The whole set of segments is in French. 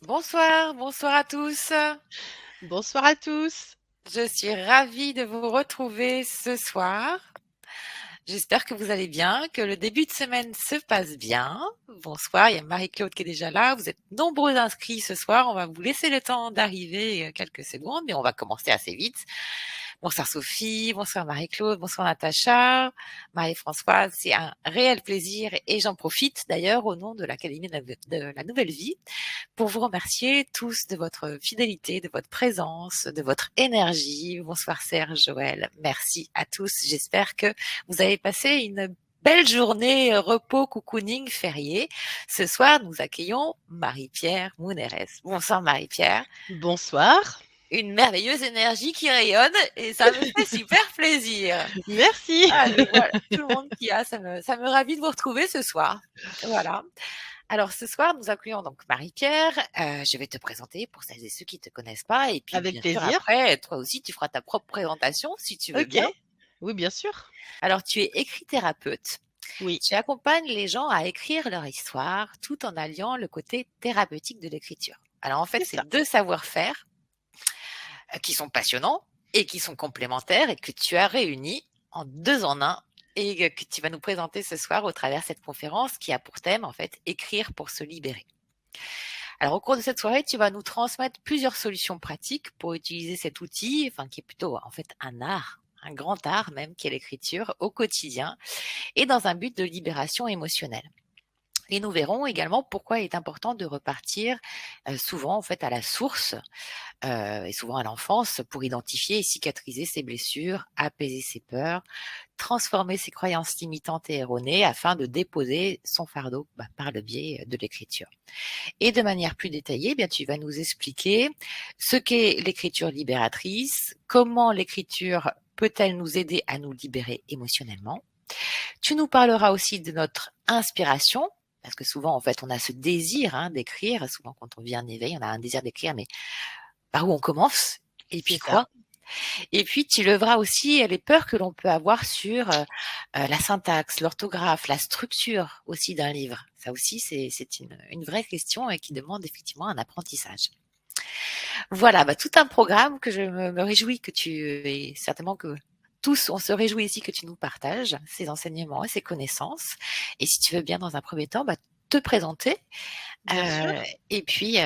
Bonsoir, bonsoir à tous. Bonsoir à tous. Je suis ravie de vous retrouver ce soir. J'espère que vous allez bien, que le début de semaine se passe bien. Bonsoir, il y a Marie-Claude qui est déjà là. Vous êtes nombreux inscrits ce soir. On va vous laisser le temps d'arriver quelques secondes, mais on va commencer assez vite. Bonsoir Sophie, bonsoir Marie-Claude, bonsoir Natacha, Marie-Françoise. C'est un réel plaisir et j'en profite d'ailleurs au nom de l'Académie de la Nouvelle Vie pour vous remercier tous de votre fidélité, de votre présence, de votre énergie. Bonsoir Serge, Joël. Merci à tous. J'espère que vous avez passé une belle journée repos, cocooning, férié. Ce soir, nous accueillons Marie-Pierre Mounerès. Bonsoir Marie-Pierre. Bonsoir. Une merveilleuse énergie qui rayonne et ça me fait super plaisir. Merci. Ah, je vois tout le monde qui a, ça me ravit de vous retrouver ce soir. Voilà. Alors ce soir, nous accueillons donc Marie-Pierre. Je vais te présenter pour celles et ceux qui ne te connaissent pas. Et puis Avec bien sûr, plaisir. après, toi aussi, tu feras ta propre présentation si tu veux OK. bien. Oui, bien sûr. Alors tu es écrit-thérapeute. Oui, Tu accompagnes les gens à écrire leur histoire tout en alliant le côté thérapeutique de l'écriture. Alors en fait, c'est c'est ça. deux savoir-faire qui sont passionnants et qui sont complémentaires et que tu as réunis en deux en un et que tu vas nous présenter ce soir au travers de cette conférence qui a pour thème en fait écrire pour se libérer. Alors au cours de cette soirée, tu vas nous transmettre plusieurs solutions pratiques pour utiliser cet outil, enfin qui est plutôt en fait un art, un grand art même qui est l'écriture au quotidien et dans un but de libération émotionnelle. Et nous verrons également pourquoi il est important de repartir souvent en fait à la source et souvent à l'enfance pour identifier et cicatriser ses blessures, apaiser ses peurs, transformer ses croyances limitantes et erronées afin de déposer son fardeau par le biais de l'écriture. Et de manière plus détaillée, bien tu vas nous expliquer ce qu'est l'écriture libératrice, comment l'écriture peut-elle nous aider à nous libérer émotionnellement. Tu nous parleras aussi de notre inspiration, parce que souvent, en fait, on a ce désir d'écrire. Souvent, quand on vit en éveil, on a un désir d'écrire, mais par où on commence? Et C'est puis ça. quoi? Et puis, tu leveras aussi les peurs que l'on peut avoir sur la syntaxe, l'orthographe, la structure aussi d'un livre. Ça aussi, c'est une vraie question et qui demande effectivement un apprentissage. Voilà, tout un programme que je me réjouis que tu et certainement que tous, on se réjouit ici que tu nous partages ces enseignements et ces connaissances. Et si tu veux bien, dans un premier temps, te présenter Bien euh, sûr. et puis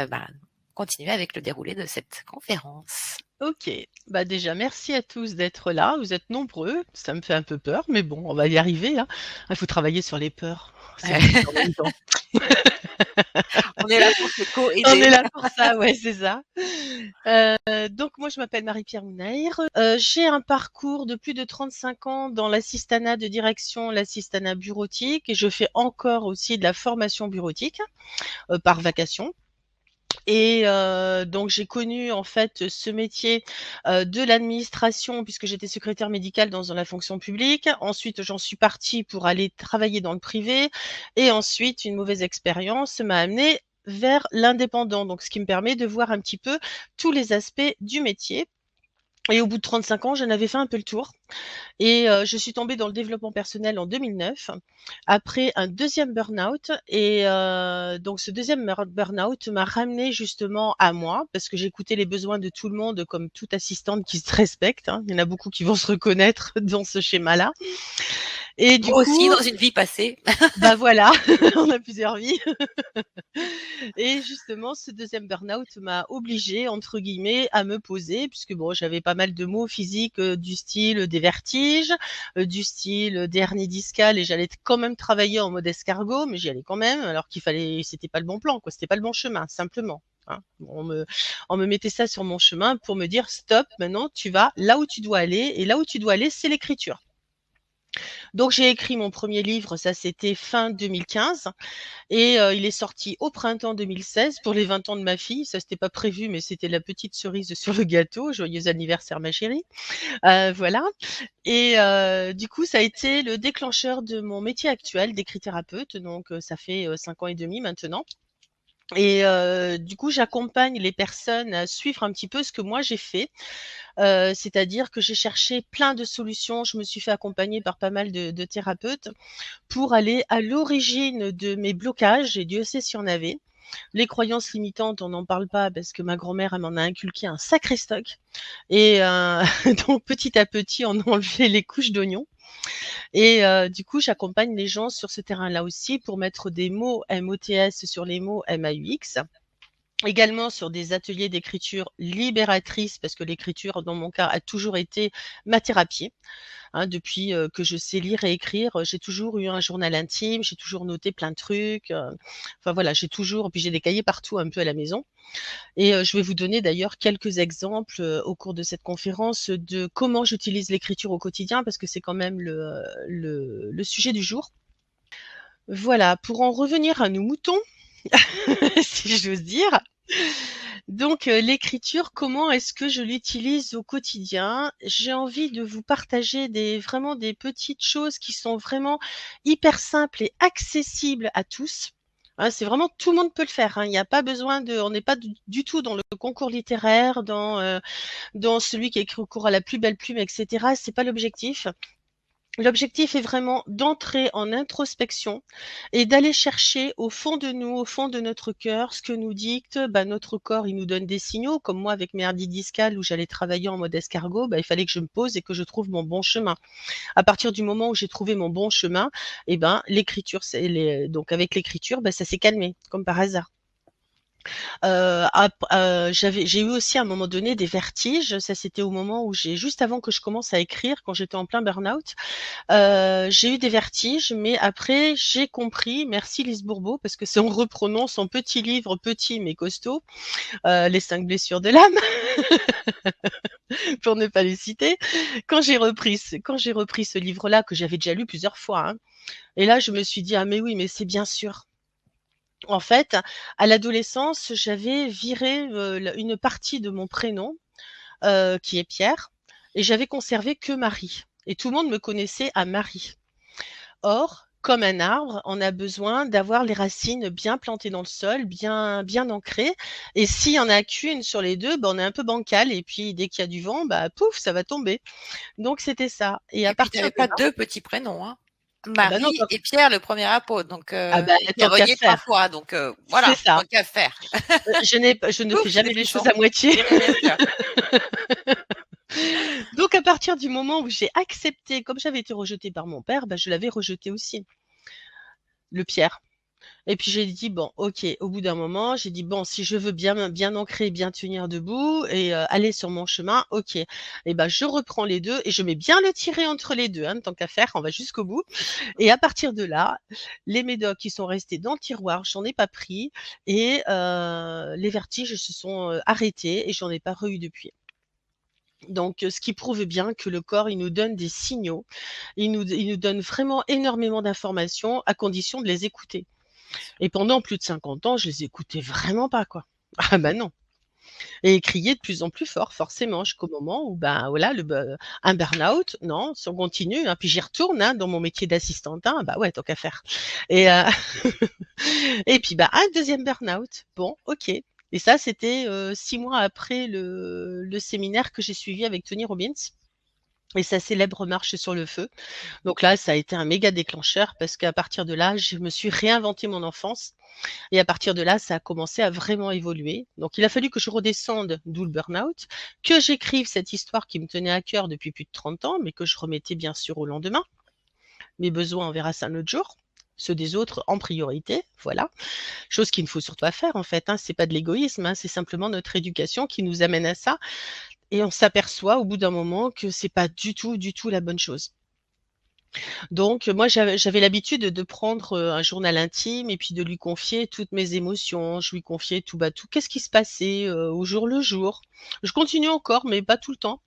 continuer avec le déroulé de cette conférence. OK. Bah, déjà, merci à tous d'être là. Vous êtes nombreux. Ça me fait un peu peur, mais bon, on va y arriver, hein. Il faut travailler sur les peurs. C'est vrai en même temps. On est là pour se On est co-aider. là pour ça, ouais, c'est ça. Donc moi, je m'appelle Marie-Pierre Mounaïr. J'ai un parcours de plus de 35 ans dans l'assistanat de direction, l'assistanat bureautique et je fais encore aussi de la formation bureautique, par vacation. Et donc j'ai connu en fait ce métier de l'administration puisque j'étais secrétaire médicale dans la fonction publique. Ensuite, j'en suis partie pour aller travailler dans le privé et ensuite une mauvaise expérience m'a amenée vers l'indépendant, donc ce qui me permet de voir un petit peu tous les aspects du métier. Et au bout de 35 ans, j'en avais fait un peu le tour. Et je suis tombée dans le développement personnel en 2009, après un deuxième burn-out. Et donc ce deuxième burn-out m'a ramenée justement à moi, parce que j'écoutais les besoins de tout le monde, comme toute assistante qui se respecte, hein. Il y en a beaucoup qui vont se reconnaître dans ce schéma-là. Et du Moi aussi, coup, dans une vie passée. bah voilà, on a plusieurs vies. Et justement, ce deuxième burn-out m'a obligée, entre guillemets, à me poser, puisque bon, j'avais pas mal de maux physiques du style des vertiges, du style des hernies discales, et j'allais quand même travailler en mode escargot, mais j'y allais quand même, alors qu'il fallait, c'était pas le bon plan, quoi, c'était pas le bon chemin, simplement. Hein. On me mettait ça sur mon chemin pour me dire stop, maintenant tu vas là où tu dois aller, et là où tu dois aller, c'est l'écriture. Donc j'ai écrit mon premier livre, ça c'était fin 2015. Et il est sorti au printemps 2016 pour les 20 ans de ma fille. Ça, c'était pas prévu, mais c'était la petite cerise sur le gâteau. Joyeux anniversaire, ma chérie. Voilà. Et du coup, ça a été le déclencheur de mon métier actuel d'écrit-thérapeute. Donc, ça fait 5 ans et demi maintenant. Et du coup, j'accompagne les personnes à suivre un petit peu ce que moi j'ai fait. C'est-à-dire que j'ai cherché plein de solutions. Je me suis fait accompagner par pas mal de thérapeutes pour aller à l'origine de mes blocages, et Dieu sait s'il y en avait. Les croyances limitantes, on n'en parle pas parce que ma grand-mère, elle m'en a inculqué un sacré stock et donc petit à petit, on a enlevé les couches d'oignons et du coup, j'accompagne les gens sur ce terrain-là aussi pour mettre des mots MOTS sur les mots MAUX. Également sur des ateliers d'écriture libératrice, parce que l'écriture, dans mon cas, a toujours été ma thérapie. Hein, depuis que je sais lire et écrire, j'ai toujours eu un journal intime, j'ai toujours noté plein de trucs. Enfin voilà, j'ai toujours, puis j'ai des cahiers partout un peu à la maison. Et je vais vous donner d'ailleurs quelques exemples au cours de cette conférence de comment j'utilise l'écriture au quotidien, parce que c'est quand même le sujet du jour. Voilà, pour en revenir à nos moutons, si j'ose dire. Donc, l'écriture, comment est-ce que je l'utilise au quotidien? J'ai envie de vous partager vraiment des petites choses qui sont vraiment hyper simples et accessibles à tous. Hein, c'est vraiment tout le monde peut le faire, hein. Il n'y a pas besoin de on n'est pas du tout dans le concours littéraire, dans celui qui a écrit au cours à la plus belle plume et cetera. C'est pas l'objectif. L'objectif est vraiment d'entrer en introspection et d'aller chercher au fond de nous, au fond de notre cœur, ce que nous dicte notre corps. Il nous donne des signaux, comme moi avec mes hernies discales où j'allais travailler en mode escargot, il fallait que je me pose et que je trouve mon bon chemin. À partir du moment où j'ai trouvé mon bon chemin, l'écriture, donc avec l'écriture, ça s'est calmé, comme par hasard. J'ai eu aussi à un moment donné des vertiges. Ça, c'était au moment où juste avant que je commence à écrire, quand j'étais en plein burn-out. J'ai eu des vertiges, mais après j'ai compris, merci Lise Bourbeau, parce que c'est en reprenant son petit livre, petit mais costaud, Les 5 blessures de l'âme, pour ne pas les citer. Quand j'ai repris ce livre-là, que j'avais déjà lu plusieurs fois, hein, et là je me suis dit, ah mais oui, mais c'est bien sûr. En fait, à l'adolescence, j'avais viré une partie de mon prénom, qui est Pierre, et j'avais conservé que Marie. Et tout le monde me connaissait à Marie. Or, comme un arbre, on a besoin d'avoir les racines bien plantées dans le sol, bien, bien ancrées. Et s'il y en a qu'une sur les deux, on est un peu bancal. Et puis, dès qu'il y a du vent, pouf, ça va tomber. Donc, c'était ça. Et à Et puis, tu partir n'avais de pas là, deux petits prénoms, hein. non, Marie et Pierre, le premier apôtre. Donc, tu es tant qu'à relié trois faire. fois. Donc, C'est voilà, ça. tant qu'à faire. Je ne Ouf, fais c'est jamais les choses flippant. à moitié. Oui, bien sûr. Donc, à partir du moment où j'ai accepté, comme j'avais été rejetée par mon père, je l'avais rejeté aussi, le Pierre. Et puis j'ai dit bon, ok. Au bout d'un moment, j'ai dit bon, si je veux bien, bien ancrer, bien tenir debout et aller sur mon chemin, ok. Et je reprends les deux et je mets bien le tiret entre les deux, hein, tant qu'à faire, on va jusqu'au bout. Et à partir de là, les médocs qui sont restés dans le tiroir, j'en ai pas pris et les vertiges se sont arrêtés et j'en ai pas re-eu depuis. Donc, ce qui prouve bien que le corps, il nous donne des signaux, il nous donne vraiment énormément d'informations à condition de les écouter. Et pendant plus de 50 ans, je les écoutais vraiment pas, quoi. Ah non. Et crier de plus en plus fort, forcément, jusqu'au moment où, voilà, un burn-out, non, si on continue, hein, puis j'y retourne, hein, dans mon métier d'assistante, hein, ouais, tant qu'à faire. Et, et puis, un deuxième burn-out. Bon, ok. Et ça, c'était 6 mois après le séminaire que j'ai suivi avec Tony Robbins et sa célèbre marche sur le feu. Donc là, ça a été un méga déclencheur parce qu'à partir de là, je me suis réinventé mon enfance. Et à partir de là, ça a commencé à vraiment évoluer. Donc il a fallu que je redescende, d'où le burn-out, que j'écrive cette histoire qui me tenait à cœur depuis plus de 30 ans, mais que je remettais bien sûr au lendemain. Mes besoins, on verra ça un autre jour. Ceux des autres en priorité, voilà. Chose qu'il ne faut surtout pas faire en fait, hein. C'est pas de l'égoïsme, hein. C'est simplement notre éducation qui nous amène à ça. Et on s'aperçoit au bout d'un moment que c'est pas du tout, du tout la bonne chose. Donc moi, j'avais l'habitude de prendre, un journal intime et puis de lui confier toutes mes émotions. Je lui confiais tout, qu'est-ce qui se passait, au jour le jour. Je continue encore, mais pas tout le temps.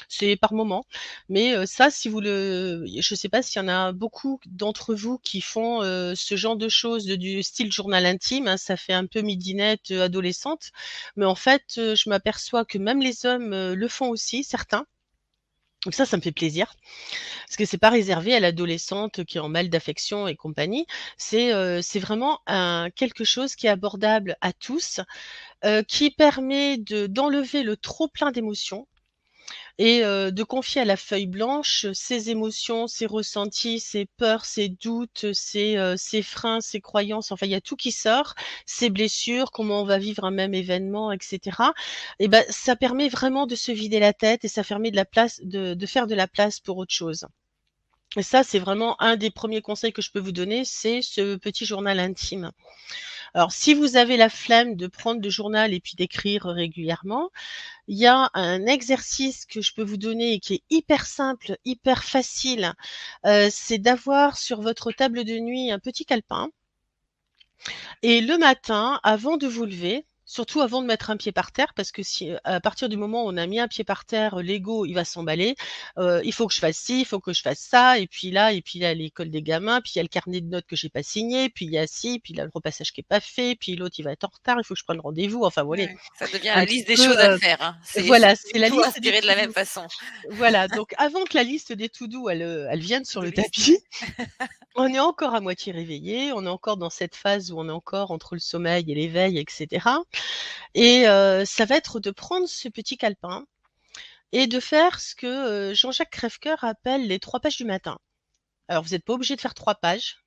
C'est par moment. Mais, ça, si vous je sais pas s'il y en a beaucoup d'entre vous qui font, ce genre de choses du style journal intime, hein. Ça fait un peu midinette, adolescente. Mais en fait, je m'aperçois que même les hommes, le font aussi, certains. Donc ça me fait plaisir. Parce que c'est pas réservé à l'adolescente qui est en mal d'affection et compagnie. C'est vraiment quelque chose qui est abordable à tous, qui permet d'enlever le trop plein d'émotions et de confier à la feuille blanche ses émotions, ses ressentis, ses peurs, ses doutes, ses freins, ses croyances, enfin il y a tout qui sort, ses blessures, comment on va vivre un même événement, et cetera. Et ben, ça permet vraiment de se vider la tête et ça permet de faire de la place pour autre chose. Et ça, c'est vraiment un des premiers conseils que je peux vous donner, c'est ce petit journal intime. Alors, si vous avez la flemme de prendre le journal et puis d'écrire régulièrement, il y a un exercice que je peux vous donner et qui est hyper simple, hyper facile. C'est d'avoir sur votre table de nuit un petit calepin et le matin, avant de vous lever, surtout avant de mettre un pied par terre, parce que si à partir du moment où on a mis un pied par terre, l'ego, il va s'emballer. Il faut que je fasse ci, il faut que je fasse ça, et puis il y a l'école des gamins, puis il y a le carnet de notes que j'ai pas signé, puis il y a ci, puis il y a le repassage qui est pas fait, puis l'autre il va être en retard, il faut que je prenne rendez-vous. Enfin, vous voyez, Ouais, ça devient un la petit liste des peu, choses à faire, hein. C'est voilà, plus c'est du la tout liste des inspiré de la même to-do. façon. Voilà, donc avant que la liste des to-do, elle vienne sur To-do le list, tapis, ouais. on est encore à moitié réveillé, on est encore dans cette phase où on est encore entre le sommeil et l'éveil, et cetera. Et ça va être de prendre ce petit calepin et de faire ce que, Jean-Jacques Crèvecoeur appelle les 3 pages du matin. Alors vous n'êtes pas obligé de faire 3 pages,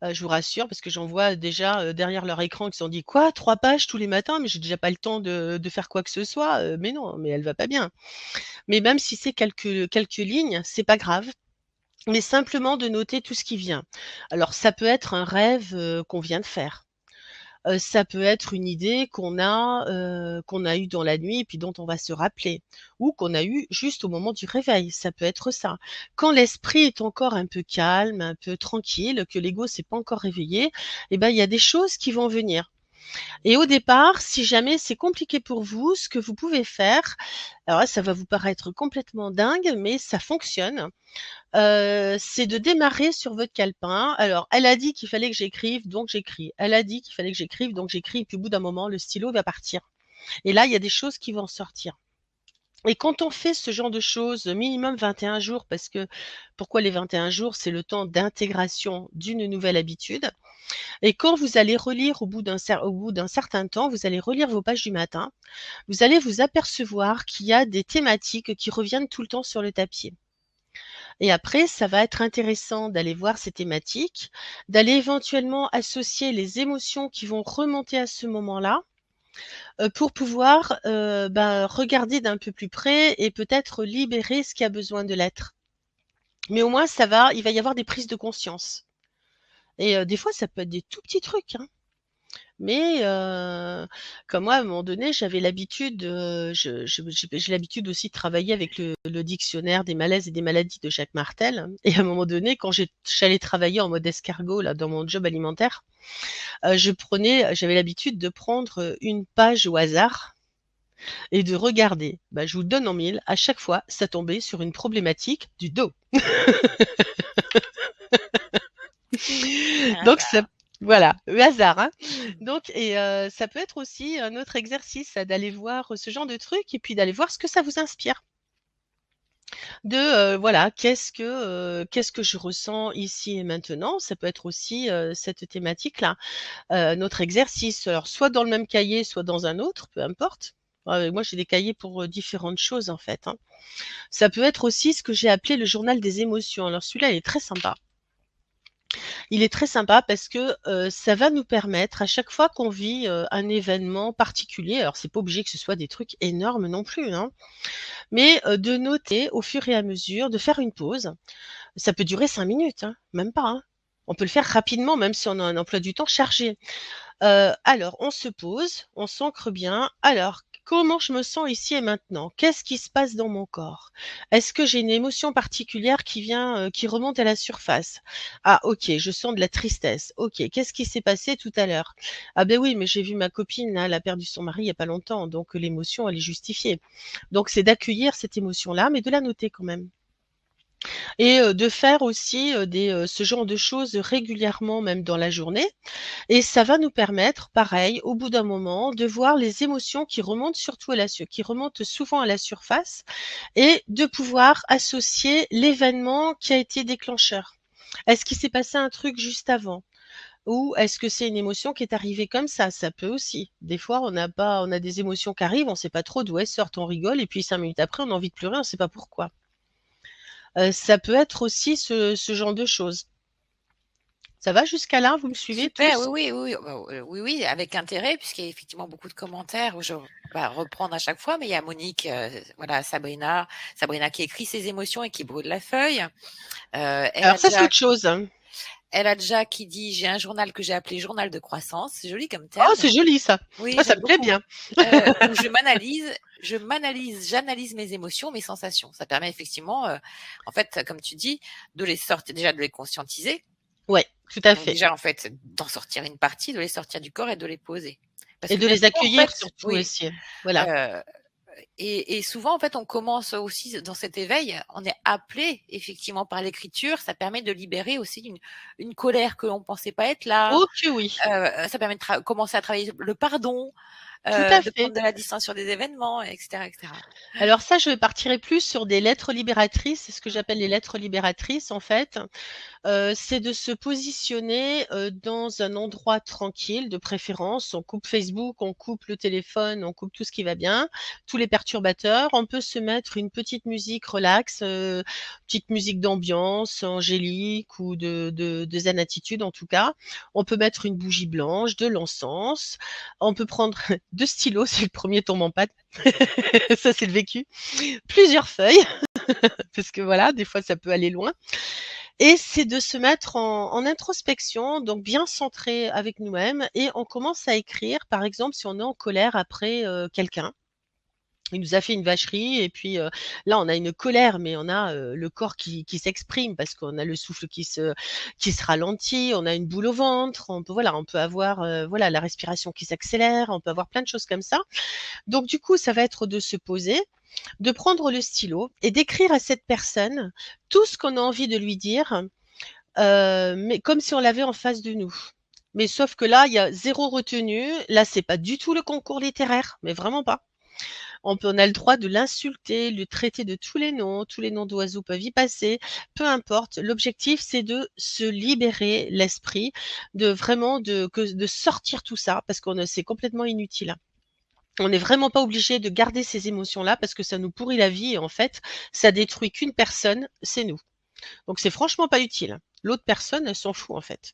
je vous rassure, parce que j'en vois déjà, derrière leur écran qui se sont dit: «Quoi? 3 pages tous les matins? Mais j'ai déjà pas le temps de faire quoi que ce soit, mais non, mais elle va pas bien». Mais même si c'est quelques lignes, c'est pas grave, mais simplement de noter tout ce qui vient. Alors ça peut être un rêve, qu'on vient de faire. Ça peut être une idée qu'on a eue dans la nuit et puis dont on va se rappeler ou qu'on a eue juste au moment du réveil, ça peut être ça. Quand l'esprit est encore un peu calme, un peu tranquille, que l'ego s'est pas encore réveillé, et ben, il y a des choses qui vont venir. Et au départ, si jamais c'est compliqué pour vous, ce que vous pouvez faire, alors là, ça va vous paraître complètement dingue, mais ça fonctionne, c'est de démarrer sur votre calepin. Alors, elle a dit qu'il fallait que j'écrive, donc j'écris. Elle a dit qu'il fallait que j'écrive, donc j'écris et puis au bout d'un moment, le stylo va partir et là, il y a des choses qui vont sortir. Et quand on fait ce genre de choses, minimum 21 jours, parce que pourquoi les 21 jours? C'est le temps d'intégration d'une nouvelle habitude. Et quand vous allez relire au bout d'un certain temps, vous allez relire vos pages du matin, vous allez vous apercevoir qu'il y a des thématiques qui reviennent tout le temps sur le tapis. Et après, ça va être intéressant d'aller voir ces thématiques, d'aller éventuellement associer les émotions qui vont remonter à ce moment-là, pour pouvoir, regarder d'un peu plus près et peut-être libérer ce qui a besoin de l'être. Mais au moins il va y avoir des prises de conscience et des fois ça peut être des tout petits trucs, hein. Mais comme moi, à un moment donné, j'avais l'habitude, j'ai l'habitude aussi de travailler avec le dictionnaire des malaises et des maladies de Jacques Martel. Et à un moment donné, quand j'allais travailler en mode escargot là, dans mon job alimentaire, j'avais l'habitude de prendre, une page au hasard et de regarder. Bah, je vous le donne en mille, à chaque fois, ça tombait sur une problématique du dos. Ah Donc ça bah, voilà, le hasard, hein. Donc ça peut être aussi un autre exercice, ça, d'aller voir, ce genre de truc et puis d'aller voir ce que ça vous inspire. Voilà, qu'est-ce que je ressens ici et maintenant? Ça peut être aussi, cette thématique-là. Notre exercice, alors soit dans le même cahier, soit dans un autre, peu importe. Moi j'ai des cahiers pour, différentes choses en fait, hein. Ça peut être aussi ce que j'ai appelé le journal des émotions. Alors celui-là, il est très sympa. Il est très sympa parce que, ça va nous permettre à chaque fois qu'on vit, un événement particulier, alors c'est pas obligé que ce soit des trucs énormes non plus, hein, mais, de noter au fur et à mesure, de faire une pause. Ça peut durer 5 minutes, hein, même pas, hein. On peut le faire rapidement même si on a un emploi du temps chargé. Alors on se pose, on s'ancre bien. Alors, comment je me sens ici et maintenant? Qu'est-ce qui se passe dans mon corps? Est-ce que j'ai une émotion particulière qui remonte à la surface? Ah OK, je sens de la tristesse. OK, qu'est-ce qui s'est passé tout à l'heure? Ah ben oui, mais j'ai vu ma copine là, elle a perdu son mari il y a pas longtemps, donc l'émotion elle est justifiée. Donc c'est d'accueillir cette émotion-là, mais de la noter quand même. Et de faire aussi, ce genre de choses régulièrement, même dans la journée. Et ça va nous permettre, pareil, au bout d'un moment, de voir les émotions qui remontent surtout qui remontent souvent à la surface et de pouvoir associer l'événement qui a été déclencheur. Est-ce qu'il s'est passé un truc juste avant? Ou est-ce que c'est une émotion qui est arrivée comme ça? Ça peut aussi. Des fois, on a des émotions qui arrivent, on sait pas trop d'où elles sortent, on rigole et puis 5 minutes après, on a envie de pleurer, on sait pas pourquoi. Ça peut être aussi ce genre de choses. Ça va jusqu'à là? Vous me suivez Super, tous? oui, oui, oui, bah, oui, oui, avec intérêt, puisqu'il y a effectivement beaucoup de commentaires où je vais reprendre à chaque fois, mais il y a Monique, voilà, Sabrina qui écrit ses émotions et qui brûle la feuille. Alors ça, c'est autre chose, hein. Elle a déjà qui dit: «J'ai un journal que j'ai appelé journal de croissance». C'est joli comme Oh, terme. c'est joli ça. Oui, Ah, ça j'aime me plaît beaucoup. bien. Où j'analyse mes émotions, mes sensations. Ça permet effectivement, en fait, comme tu dis, de les sortir déjà de les conscientiser. Ouais, tout à Donc fait. déjà, en fait, d'en sortir une partie, de les sortir du corps et de les poser. Parce Et que de bien les souvent, en accueillir fait surtout oui, aussi. Voilà. heu et souvent, en fait, on commence aussi dans cet éveil, on est appelé effectivement par l'écriture. Ça permet de libérer aussi une colère que l'on pensait pas être là. Oh que oui, Ça permet de commencer à travailler le pardon, tout à de fait. prendre de la distance sur des événements, et cetera, et cetera. Alors ça, je partirais plus sur des lettres libératrices. C'est ce que j'appelle les lettres libératrices, en fait. C'est de se positionner, dans un endroit tranquille, de préférence. On coupe Facebook, on coupe le téléphone, on coupe tout ce qui va bien, tous les perturbateurs. On peut se mettre une petite musique relax, petite musique d'ambiance, angélique ou de zen attitude en tout cas. On peut mettre une bougie blanche, de l'encens. On peut prendre 2 stylos si le premier tombe en panne. Ça, c'est le vécu. Plusieurs feuilles, parce que voilà, des fois ça peut aller loin. Et c'est de se mettre en introspection, donc bien centré avec nous-mêmes et on commence à écrire, par exemple, si on est en colère après, quelqu'un. Il nous a fait une vacherie et puis, là, on a une colère, mais on a, le corps qui s'exprime parce qu'on a le souffle qui se ralentit, on a une boule au ventre, on peut avoir, voilà, la respiration qui s'accélère, on peut avoir plein de choses comme ça. Donc du coup, ça va être de se poser, de prendre le stylo et d'écrire à cette personne tout ce qu'on a envie de lui dire, mais comme si on l'avait en face de nous. Mais sauf que là, il y a zéro retenue. Là, c'est pas du tout le concours littéraire, mais vraiment pas. On a le droit de l'insulter, le traiter de tous les noms d'oiseaux peuvent y passer, peu importe. L'objectif, c'est de se libérer l'esprit, de vraiment de sortir tout ça, parce qu'on c'est complètement inutile. On n'est vraiment pas obligé de garder ces émotions-là parce que ça nous pourrit la vie et en fait, ça détruit qu'une personne, c'est nous. Donc c'est franchement pas utile. L'autre personne, elle s'en fout en fait.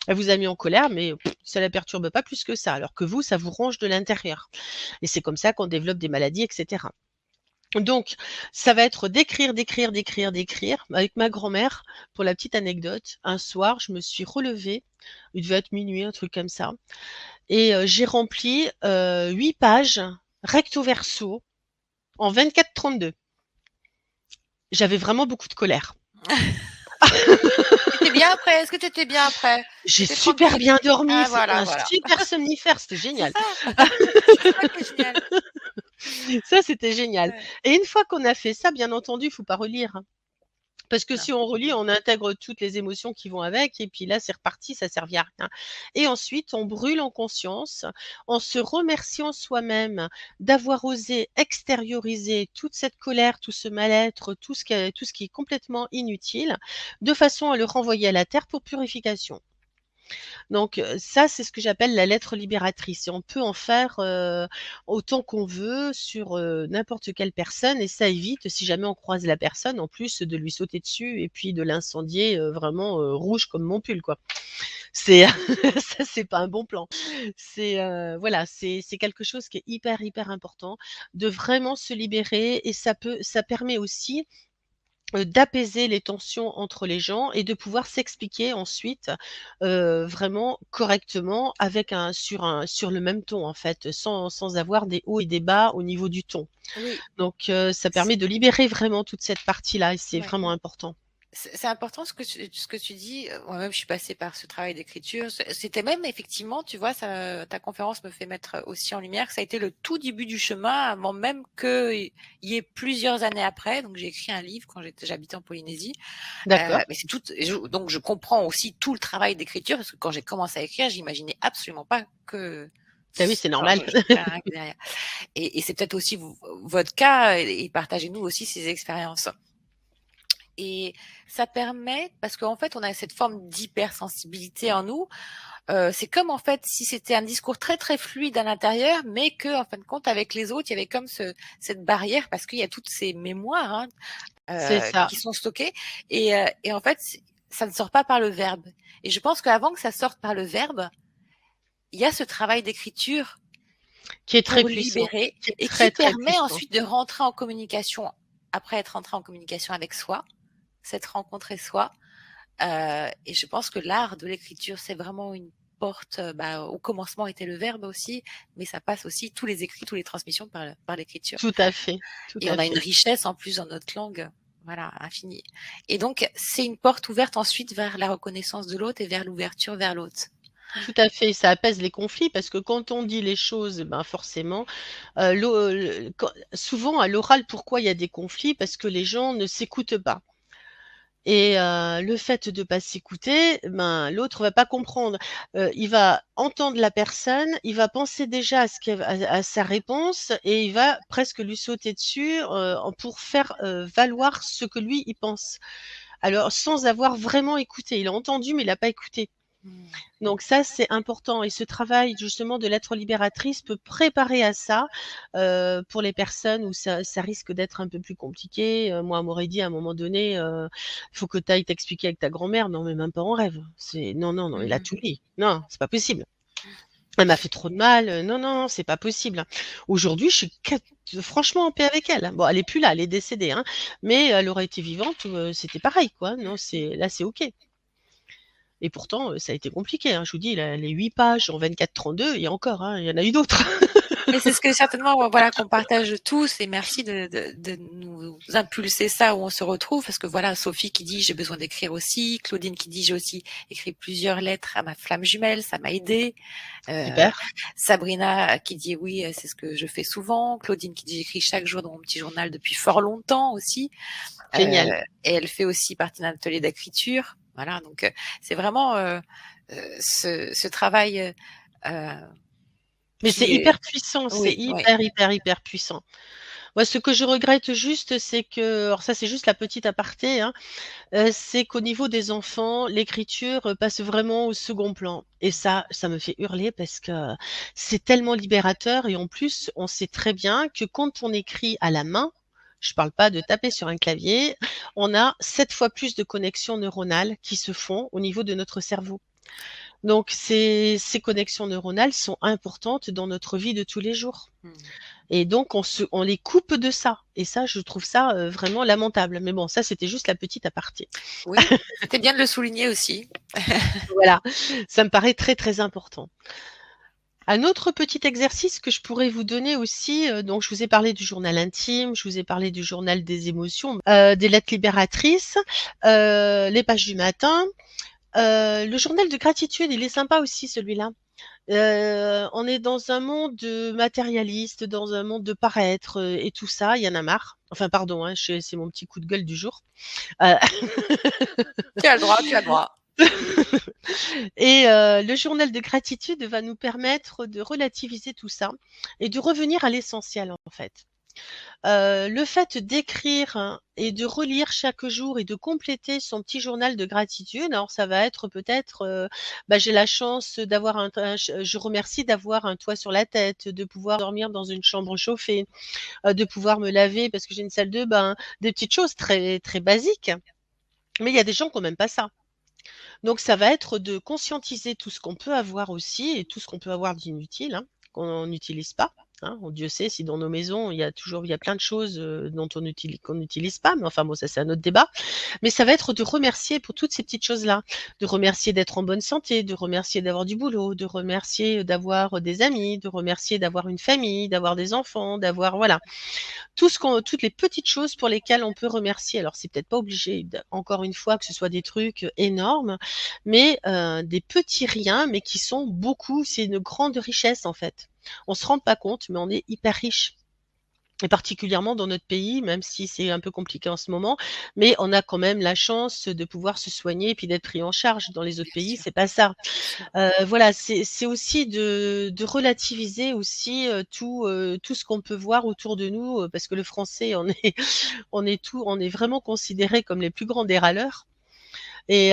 Elle vous a mis en colère, mais ça la perturbe pas plus que ça, alors que vous, ça vous ronge de l'intérieur. Et c'est comme ça qu'on développe des maladies, etc. Donc, ça va être d'écrire, d'écrire, d'écrire, d'écrire. Avec ma grand-mère, pour la petite anecdote, un soir, je me suis relevée, il devait être minuit, un truc comme ça, et j'ai rempli 8 pages recto verso en 24-32. J'avais vraiment beaucoup de colère. Tu étais bien après? Est-ce que tu étais bien après? Tu J'ai étais super tranquille? bien dormi, Ah c'était voilà, un voilà. super somnifère, c'était C'est génial. ça. C'est ça qui est génial. Ça, c'était génial. Ouais. Et une fois qu'on a fait ça, bien entendu, il faut pas relire, hein. Parce que Non. si on relit, on intègre toutes les émotions qui vont avec et puis là, c'est reparti, ça servit à rien. Et ensuite, on brûle en conscience, en se remerciant soi-même d'avoir osé extérioriser toute cette colère, tout ce mal-être, tout ce qui est complètement inutile, de façon à le renvoyer à la terre pour purification. Donc ça, c'est ce que j'appelle la lettre libératrice et on peut en faire, autant qu'on veut sur, n'importe quelle personne et ça évite, si jamais on croise la personne, en plus, de lui sauter dessus et puis de l'incendier, vraiment, rouge comme mon pull, quoi. C'est ça, c'est pas un bon plan. C'est, voilà, c'est quelque chose qui est hyper, hyper important de vraiment se libérer et ça permet aussi d'apaiser les tensions entre les gens et de pouvoir s'expliquer ensuite, vraiment correctement avec sur le même ton en fait, sans avoir des hauts et des bas au niveau du ton. Oui, Donc ça c permet de libérer vraiment toute cette partie-là et c'est ouais. vraiment important. C'est important ce que tu dis. Moi-même, je suis passée par ce travail d'écriture. C'était même effectivement, tu vois, ça, ta conférence me fait mettre aussi en lumière que ça a été le tout début du chemin avant même qu'il y ait plusieurs années après. Donc, j'ai écrit un livre quand j'habitais en Polynésie. D'accord. Mais c'est tout, donc je comprends aussi tout le travail d'écriture parce que quand j'ai commencé à écrire, j'imaginais absolument pas que Ah oui, c'est alors, normal. je ferais rien que derrière. Et c'est peut-être aussi votre cas et partagez-nous aussi ces expériences. Et ça permet, parce qu'en fait, on a cette forme d'hypersensibilité en nous. c'est comme en fait si c'était un discours très très fluide à l'intérieur, mais que en fin de compte avec les autres, il y avait comme cette barrière parce qu'il y a toutes ces mémoires C'est ça. qui sont stockées et en fait ça ne sort pas par le verbe. Et je pense qu'avant que ça sorte par le verbe, il y a ce travail d'écriture Qui est très pour puissant, libérer qui est et qui très, très permet puissant. ensuite de rentrer en communication après être rentré en communication avec soi, s'être rencontré soi. Et je pense que l'art de l'écriture, c'est vraiment une porte. Au commencement était le verbe aussi, mais ça passe aussi tous les écrits, toutes les transmissions par l'écriture. Tout à fait, tout Et à on a une fait. richesse en plus dans notre langue, voilà, infinie. Et donc, c'est une porte ouverte ensuite vers la reconnaissance de l'autre et vers l'ouverture vers l'autre. Tout à fait, ça apaise les conflits parce que quand on dit les choses, ben forcément, souvent à l'oral, pourquoi il y a des conflits? Parce que les gens ne s'écoutent pas. Et le fait de pas s'écouter, ben, l'autre va pas comprendre. Il va entendre la personne, il va penser déjà à sa réponse et il va presque lui sauter dessus, pour faire, valoir ce que lui, il pense. Alors sans avoir vraiment écouté. Il a entendu, mais il a pas écouté. Mmh. Donc ça, c'est important et ce travail justement de lettre libératrice peut préparer à ça, pour les personnes où ça risque d'être un peu plus compliqué. Moi, on m'aurait dit à un moment donné, «Il faut que tu ailles t'expliquer avec ta grand-mère». Non, mais même pas en rêve. C'est non, non, non, il a Mmh. tout dit. Non, c'est pas possible. Elle m'a fait trop de mal, non, non, non, c'est pas possible. Aujourd'hui, je suis franchement en paix avec elle. Bon, elle est plus là, elle est décédée, hein, mais elle aurait été vivante, c'était pareil, quoi. Non, c'est OK. Et pourtant, ça a été compliqué, hein. Je vous dis, les 8 pages en 24-32 et encore, hein, il y en a eu d'autres. Mais c'est ce que certainement, voilà, qu'on partage tous et merci de nous impulser ça où on se retrouve parce que voilà, Sophie qui dit j'ai besoin d'écrire aussi, Claudine qui dit j'ai aussi écrit plusieurs lettres à ma flamme jumelle, ça m'a aidé. Super, Sabrina qui dit oui, c'est ce que je fais souvent. Claudine qui dit j'écris chaque jour dans mon petit journal depuis fort longtemps aussi. génial. Et elle fait aussi partie d'un atelier d'écriture. Voilà, donc c'est vraiment ce travail Mais c'est qui est hyper puissant, c'est oui, oui. hyper, hyper, hyper puissant. Moi, ce que je regrette juste, c'est que alors ça, c'est juste la petite aparté, hein, c'est qu'au niveau des enfants, l'écriture, passe vraiment au second plan et ça me fait hurler parce que c'est tellement libérateur et en plus, on sait très bien que quand on écrit à la main, je parle pas de taper sur un clavier, on a 7 fois plus de connexions neuronales qui se font au niveau de notre cerveau. Donc ces connexions neuronales sont importantes dans notre vie de tous les jours Mmh. et donc on les coupe de ça et ça, je trouve ça, vraiment lamentable. Mais bon, ça, c'était juste la petite aparté. Oui, c'était bien de le souligner aussi. Voilà, ça me paraît très, très important. Un autre petit exercice que je pourrais vous donner aussi, donc je vous ai parlé du journal intime, je vous ai parlé du journal des émotions, des lettres libératrices, les pages du matin. Le journal de gratitude, il est sympa aussi celui-là. On est dans un monde, matérialiste, dans un monde de paraître, et tout ça, il y en a marre. Enfin pardon, hein, c'est mon petit coup de gueule du jour. Heu Tu as le droit, tu as le droit. Et le journal de gratitude va nous permettre de relativiser tout ça et de revenir à l'essentiel, en fait. Le fait d'écrire hein, et de relire chaque jour et de compléter son petit journal de gratitude, alors ça va être peut-être, j'ai la chance d'avoir un je remercie d'avoir un toit sur la tête, de pouvoir dormir dans une chambre chauffée, de pouvoir me laver parce que j'ai une salle de bain, des petites choses très, très basiques. Mais il y a des gens qui ont même pas ça. Donc ça va être de conscientiser tout ce qu'on peut avoir aussi et tout ce qu'on peut avoir d'inutile, hein, qu'on n'utilise pas, hein. Dieu sait si dans nos maisons, il y a plein de choses, dont qu'on n'utilise pas, mais enfin bon, ça c'est un autre débat. Mais ça va être de remercier pour toutes ces petites choses-là, de remercier d'être en bonne santé, de remercier d'avoir du boulot, de remercier d'avoir des amis, de remercier d'avoir une famille, d'avoir des enfants, d'avoir voilà. Toutes les petites choses pour lesquelles on peut remercier. Alors, c'est peut-être pas obligé, encore une fois, que ce soit des trucs énormes, mais des petits riens, mais qui sont beaucoup. C'est une grande richesse, en fait. On se rend pas compte, mais on est hyper riche. Et particulièrement dans notre pays, même si c'est un peu compliqué en ce moment, mais on a quand même la chance de pouvoir se soigner et puis d'être pris en charge. Dans les autres Bien pays, sûr, c'est pas ça. bien sûr. Voilà, c'est aussi de relativiser aussi, tout ce qu'on peut voir autour de nous, parce que le français, on est on est vraiment considérés comme les plus grands des râleurs Et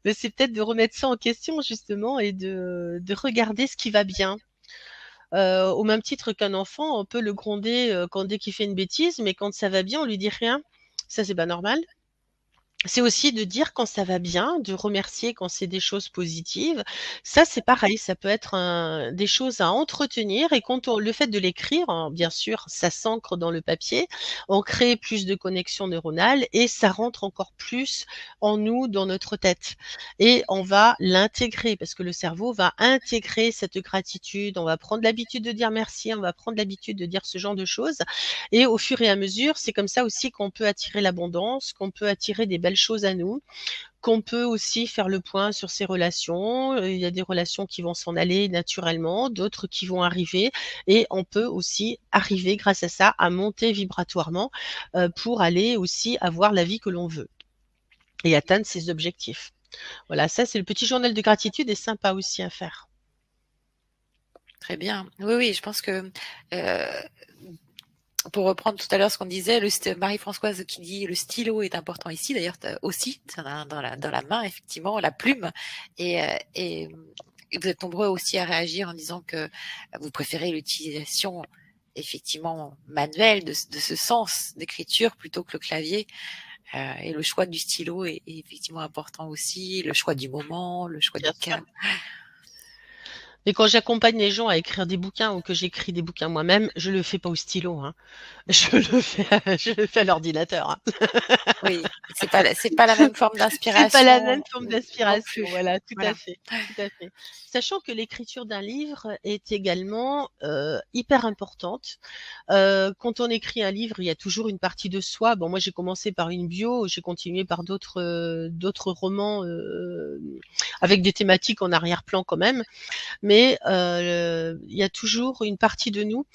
mais c'est peut-être de remettre ça en question justement et de regarder ce qui va bien. Au même titre qu'un enfant, on peut le gronder quand dès qu'il fait une bêtise, mais quand ça va bien, on lui dit rien. Ça, c'est pas normal. C'est aussi de dire quand ça va bien, de remercier quand c'est des choses positives. Ça, c'est pareil, ça peut être des choses à entretenir et quand on, le fait de l'écrire, hein, bien sûr, ça s'ancre dans le papier, on crée plus de connexions neuronales et ça rentre encore plus en nous, dans notre tête. Et on va l'intégrer parce que le cerveau va intégrer cette gratitude. On va prendre l'habitude de dire merci, on va prendre l'habitude de dire ce genre de choses. Et au fur et à mesure, c'est comme ça aussi qu'on peut attirer l'abondance, qu'on peut attirer des belles choses à nous, qu'on peut aussi faire le point sur ses relations. Il y a des relations qui vont s'en aller naturellement, d'autres qui vont arriver. Et on peut aussi arriver, grâce à ça, à monter vibratoirement pour aller aussi avoir la vie que l'on veut et atteindre ses objectifs. Voilà, ça c'est le petit journal de gratitude et sympa aussi à faire. Très bien. Oui, oui, je pense que pour reprendre tout à l'heure ce qu'on disait, Marie-Françoise qui dit le stylo est important ici, d'ailleurs aussi dans la main, effectivement, la plume. Et vous êtes nombreux aussi à réagir en disant que vous préférez l'utilisation effectivement manuelle de ce sens d'écriture plutôt que le clavier. Et le choix du stylo est effectivement important aussi, le choix du moment, le choix Bien du sûr. cas. Mais quand j'accompagne les gens à écrire des bouquins ou que j'écris des bouquins moi-même, je le fais pas au stylo, hein. Je le fais à l'ordinateur, hein. Oui, c'est pas la même forme C'est pas la même d'inspiration forme non d'inspiration, plus. voilà, tout à Voilà. fait, tout à fait. Sachant que l'écriture d'un livre est également hyper importante. Quand on écrit un livre, il y a toujours une partie de soi. Bon, moi j'ai commencé par une bio, j'ai continué par d'autres romans avec des thématiques en arrière-plan quand même, mais il y a toujours une partie de nous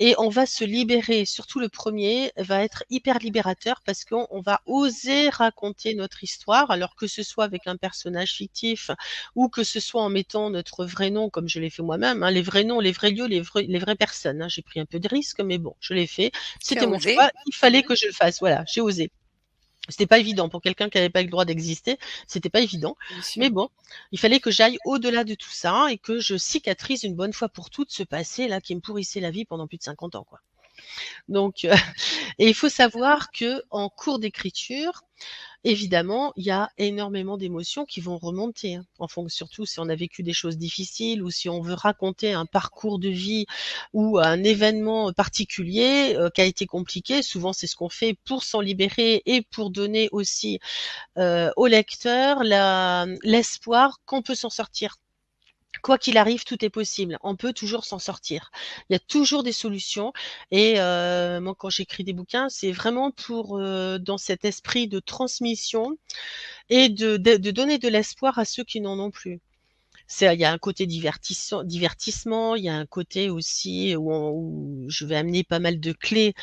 et on va se libérer. Surtout le premier va être hyper libérateur parce qu'on va oser raconter notre histoire, alors que ce soit avec un personnage fictif ou que ce soit en mettant notre vrai nom, comme je l'ai fait moi-même, hein, les vrais noms, les vrais lieux, les vraies personnes, hein. J'ai pris un peu de risque, mais bon, je l'ai fait. Tu as C'était mon osé. choix, il fallait que je le fasse. Voilà, j'ai osé. C'était pas évident pour quelqu'un qui n'avait pas le droit d'exister, c'était pas évident. Bien sûr. Mais bon, il fallait que j'aille au-delà de tout ça et que je cicatrise une bonne fois pour toutes ce passé là qui me pourrissait la vie pendant plus de 50 ans, quoi. Donc, et il faut savoir que en cours d'écriture, évidemment, il y a énormément d'émotions qui vont remonter, hein, en fonction, surtout si on a vécu des choses difficiles ou si on veut raconter un parcours de vie ou un événement particulier qui a été compliqué. Souvent, c'est ce qu'on fait pour s'en libérer et pour donner aussi au lecteur l'espoir qu'on peut s'en sortir. Quoi qu'il arrive, tout est possible. On peut toujours s'en sortir. Il y a toujours des solutions. Et moi, quand j'écris des bouquins, c'est vraiment pour dans cet esprit de transmission et de donner de l'espoir à ceux qui n'en ont plus. Il y a un côté divertissement, il y a un côté aussi où je vais amener pas mal de clés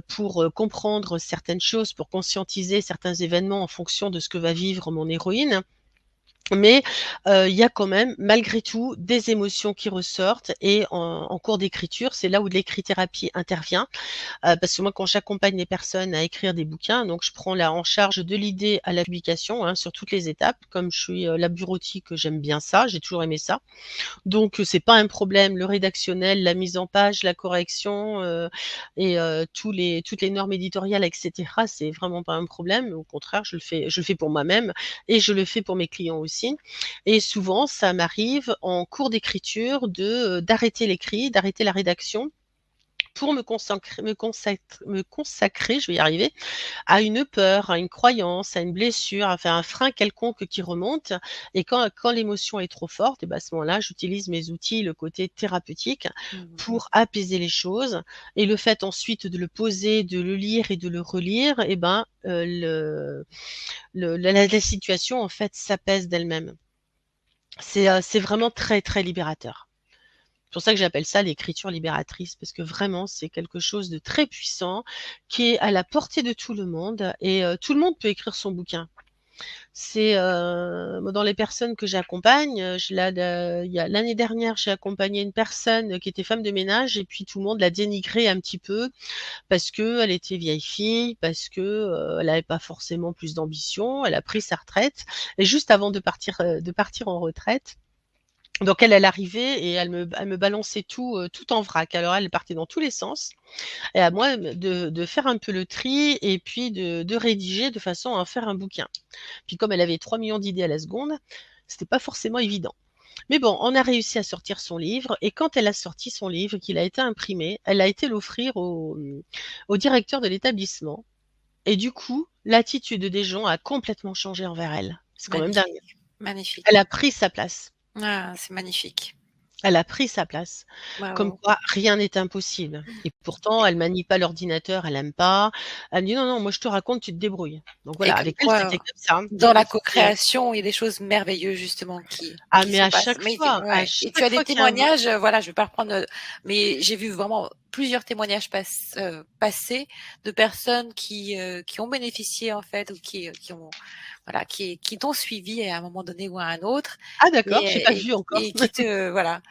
pour comprendre certaines choses, pour conscientiser certains événements en fonction de ce que va vivre mon héroïne. Mais il y a quand même, malgré tout, des émotions qui ressortent et en cours d'écriture, c'est là où l'écrit-thérapie intervient. Parce que moi, quand j'accompagne les personnes à écrire des bouquins, donc je prends là en charge de l'idée à la publication, hein, sur toutes les étapes. Comme je suis la bureautique, j'aime bien ça, j'ai toujours aimé ça. Donc c'est pas un problème, le rédactionnel, la mise en page, la correction et toutes les normes éditoriales, etc. C'est vraiment pas un problème. Au contraire, je le fais pour moi-même et je le fais pour mes clients aussi. Et souvent, ça m'arrive en cours d'écriture d'arrêter l'écrit, d'arrêter la rédaction pour me consacrer, je vais y arriver, à une peur, à une croyance, à une blessure, à faire un frein quelconque qui remonte. Et quand l'émotion est trop forte, et ben à ce moment-là, j'utilise mes outils, le côté thérapeutique, pour apaiser les choses. Et le fait ensuite de le poser, de le lire et de le relire, et ben la situation en fait s'apaise d'elle-même. C'est vraiment très très libérateur. C'est pour ça que j'appelle ça l'écriture libératrice, parce que vraiment, c'est quelque chose de très puissant qui est à la portée de tout le monde et tout le monde peut écrire son bouquin. C'est dans les personnes que j'accompagne, il y a l'année dernière, j'ai accompagné une personne qui était femme de ménage et puis tout le monde l'a dénigrée un petit peu parce que elle était vieille fille, parce que elle n'avait pas forcément plus d'ambition. Elle a pris sa retraite et juste avant de partir en retraite, donc elle arrivait et elle me balançait tout en vrac. Alors elle partait dans tous les sens et à moi de faire un peu le tri et puis de rédiger de façon à en faire un bouquin. Puis comme elle avait 3 millions d'idées à la seconde, c'était pas forcément évident. Mais bon, on a réussi à sortir son livre et quand elle a sorti son livre, qu'il a été imprimé, elle a été l'offrir au directeur de l'établissement. Et du coup, l'attitude des gens a complètement changé envers elle. C'est quand même dingue. Magnifique, magnifique. Elle a pris sa place. Ah, c'est magnifique. Elle a pris sa place. Comme Waouh. quoi, rien n'est impossible. Et pourtant, elle manie pas l'ordinateur, elle aime pas. Elle me dit: «Non, non, moi je te raconte, tu te débrouilles». Donc Et voilà, comme avec elle, c'était quoi, comme ça, hein. dans la C'était, co-création, il y a des choses merveilleuses justement ah qui mais se passent. Mais à ouais, et tu chaque as des fois qu'il y a un témoignages, voilà, je vais pas reprendre, mais j'ai vu vraiment plusieurs témoignages passer de personnes qui ont bénéficié en fait ou qui ont voilà, qui t'ont suivi à un moment donné ou à un autre ah d'accord, j'ai pas vu encore. et qui te voilà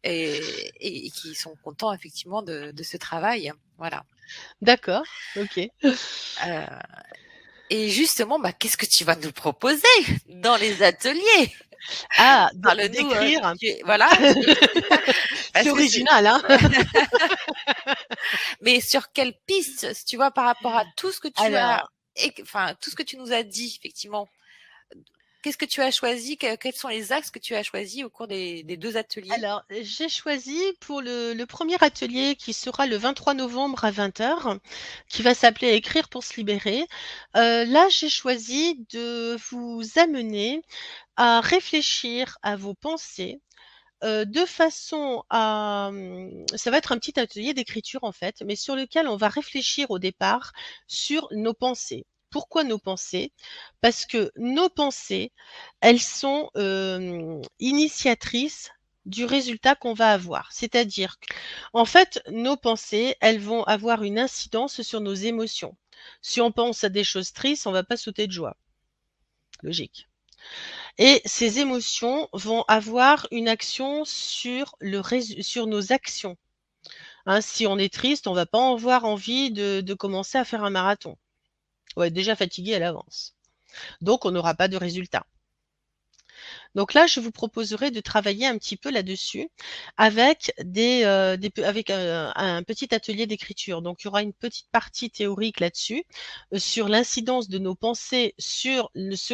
et qui sont contents effectivement de ce travail. Voilà. D'accord, OK. Heu et justement, bah, qu'est-ce que tu vas nous proposer dans les ateliers? Ah, Parle-nous, d'écrire, voilà, c'est parce que c'est original, hein? mais sur quelle piste, tu vois, par rapport à tout ce que tu as Alors enfin, tout ce que tu nous as dit effectivement, qu'est-ce que tu as choisi? Quels sont les axes que tu as choisis au cours des 2 ateliers? alors, j'ai choisi pour le 1er atelier qui sera le 23 novembre à 20h, qui va s'appeler «Écrire pour se libérer». Là, j'ai choisi de vous amener à réfléchir à vos pensées, de façon à, ça va être un petit atelier d'écriture en fait, mais sur lequel on va réfléchir au départ sur nos pensées. Pourquoi nos pensées? Parce que nos pensées, elles sont, initiatrices du résultat qu'on va avoir. C'est-à-dire qu'en fait, nos pensées, elles vont avoir une incidence sur nos émotions. Si on pense à des choses tristes, on va pas sauter de joie. Logique. Et ces émotions vont avoir une action sur nos actions. Hein, si on est triste, on va pas avoir envie de commencer à faire un marathon. On va être déjà fatigué à l'avance. Donc, on n'aura pas de résultat. Donc là, je vous proposerai de travailler un petit peu là-dessus avec avec un petit atelier d'écriture. Donc, il y aura une petite partie théorique là-dessus, sur l'incidence de nos pensées sur ce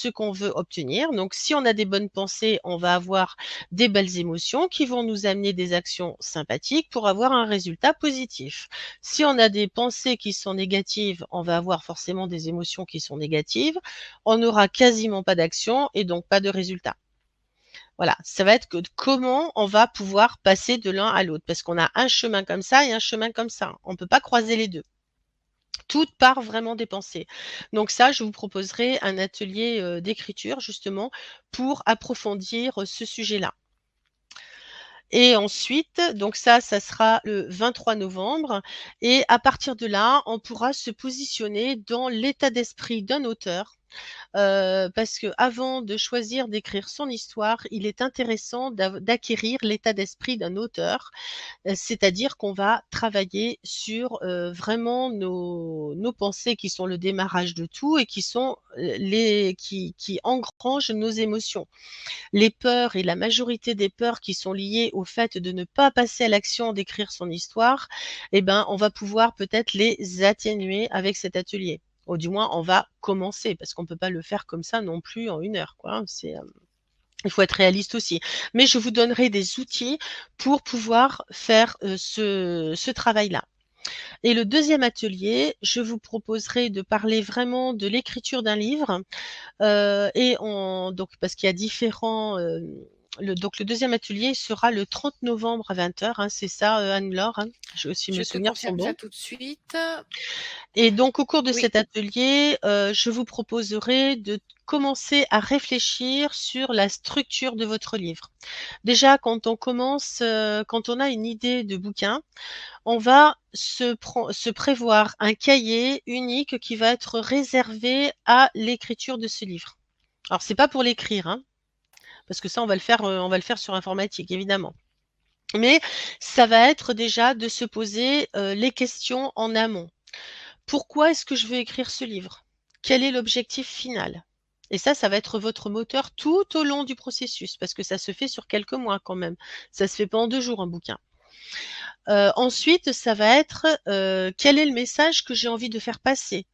qu'on veut obtenir. Donc, si on a des bonnes pensées, on va avoir des belles émotions qui vont nous amener des actions sympathiques pour avoir un résultat positif. Si on a des pensées qui sont négatives, on va avoir forcément des émotions qui sont négatives. On n'aura quasiment pas d'action et donc pas de résultat. Voilà, ça va être que comment on va pouvoir passer de l'un à l'autre parce qu'on a un chemin comme ça et un chemin comme ça. On ne peut pas croiser les deux. Tout part vraiment des pensées. Donc ça, je vous proposerai un atelier d'écriture justement pour approfondir ce sujet-là. Et ensuite, donc ça sera le 23 novembre et à partir de là, on pourra se positionner dans l'état d'esprit d'un auteur. Parce qu'avant de choisir d'écrire son histoire, il est intéressant d'acquérir l'état d'esprit d'un auteur. C'est-à-dire qu'on va travailler sur, vraiment nos pensées qui sont le démarrage de tout et qui sont, les qui engrangent nos émotions. Les peurs et la majorité des peurs qui sont liées au fait de ne pas passer à l'action d'écrire son histoire, eh ben, on va pouvoir peut-être les atténuer avec cet atelier. Ou du moins, on va commencer parce qu'on peut pas le faire comme ça non plus en 1 heure, quoi, hein. Il faut être réaliste aussi. Mais je vous donnerai des outils pour pouvoir faire, ce travail-là. Et le deuxième atelier, je vous proposerai de parler vraiment de l'écriture d'un livre, et on donc parce qu'il y a différents, donc le deuxième atelier sera le 30 novembre à 20h, hein, c'est ça, Anne-Laure, hein? Si Je mes te souvenirs sont confirme ça bons. tout de suite. Et donc au cours de Oui. cet atelier, je vous proposerai de commencer à réfléchir sur la structure de votre livre. Déjà, quand on commence, quand on a une idée de bouquin, on va se prévoir un cahier unique qui va être réservé à l'écriture de ce livre. Alors c'est pas pour l'écrire, hein, parce que ça on va le faire sur informatique évidemment. Mais ça va être déjà de se poser, les questions en amont. Pourquoi est-ce que je veux écrire ce livre? Quel est l'objectif final? Et ça va être votre moteur tout au long du processus, parce que ça se fait sur quelques mois quand même. Ça se fait pas en 2 jours un bouquin. Ensuite, ça va être, quel est le message que j'ai envie de faire passer?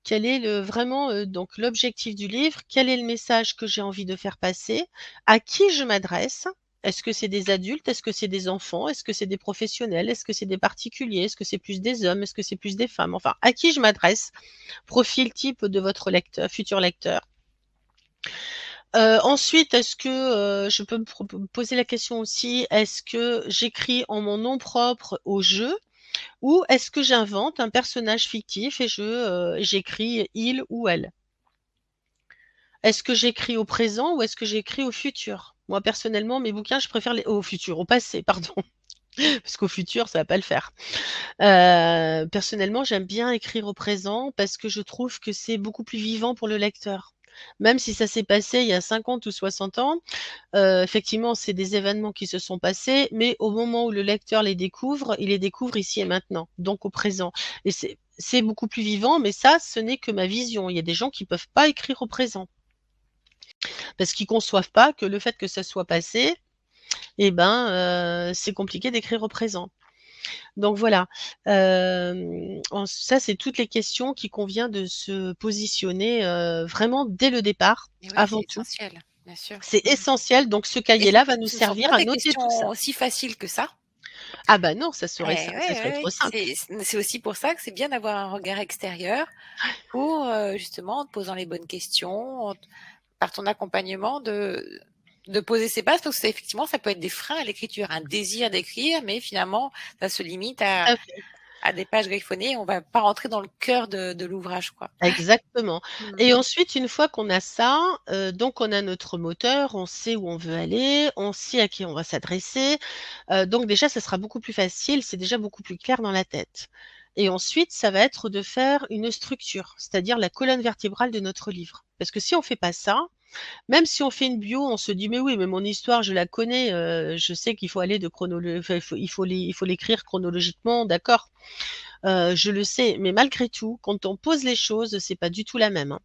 Quel est vraiment, donc l'objectif du livre? Quel est le message que j'ai envie de faire passer? À qui je m'adresse? Est-ce que c'est des adultes? Est-ce que c'est des enfants? Est-ce que c'est des professionnels? Est-ce que c'est des particuliers? Est-ce que c'est plus des hommes? Est-ce que c'est plus des femmes? Enfin, à qui je m'adresse? Profil type de votre futur lecteur. Ensuite, est-ce que, je peux me poser la question aussi, est-ce que j'écris en mon nom propre au jeu? Ou est-ce que j'invente un personnage fictif et j'écris il ou elle? Est-ce que j'écris au présent ou est-ce que j'écris au futur? Moi, personnellement, mes bouquins, je préfère au futur, au passé, pardon, parce qu'au futur, ça va pas le faire. Personnellement, j'aime bien écrire au présent parce que je trouve que c'est beaucoup plus vivant pour le lecteur. Même si ça s'est passé il y a 50 ou 60 ans, effectivement, c'est des événements qui se sont passés, mais au moment où le lecteur les découvre, il les découvre ici et maintenant, donc au présent. Et c'est beaucoup plus vivant, mais ça, ce n'est que ma vision. Il y a des gens qui peuvent pas écrire au présent parce qu'ils conçoivent pas que le fait que ça soit passé, eh ben, c'est compliqué d'écrire au présent. Donc voilà, ça, c'est toutes les questions qui convient de se positionner vraiment dès le départ, Et oui, c'est avant tout. essentiel, bien sûr. C'est essentiel, donc ce Et cahier-là va nous ce ne sont servir pas à des noter tout questions ça. aussi faciles que ça. Ah bah non, Eh ça ouais, serait ouais, trop ouais. simple. C'est aussi pour ça que c'est bien d'avoir un regard extérieur pour justement en te posant les bonnes questions, par ton accompagnement de poser ses bases parce que effectivement ça peut être des freins à l'écriture, un désir d'écrire, mais finalement ça se limite Tout à fait. à des pages griffonnées, on va pas rentrer dans le cœur de l'ouvrage, quoi. Exactement. Mm. Et ensuite, une fois qu'on a ça, donc on a notre moteur, on sait où on veut aller, on sait à qui on va s'adresser. Donc déjà, ça sera beaucoup plus facile, c'est déjà beaucoup plus clair dans la tête. Et ensuite, ça va être de faire une structure, c'est-à-dire la colonne vertébrale de notre livre. Parce que si on fait pas ça, même si on fait une bio, on se dit: «Mais oui, mais mon histoire, je la connais, je sais qu'il faut aller de chronolo enfin, il faut l'écrire chronologiquement, d'accord, je le sais». Mais malgré tout, quand on pose les choses, c'est pas du tout la même, hein.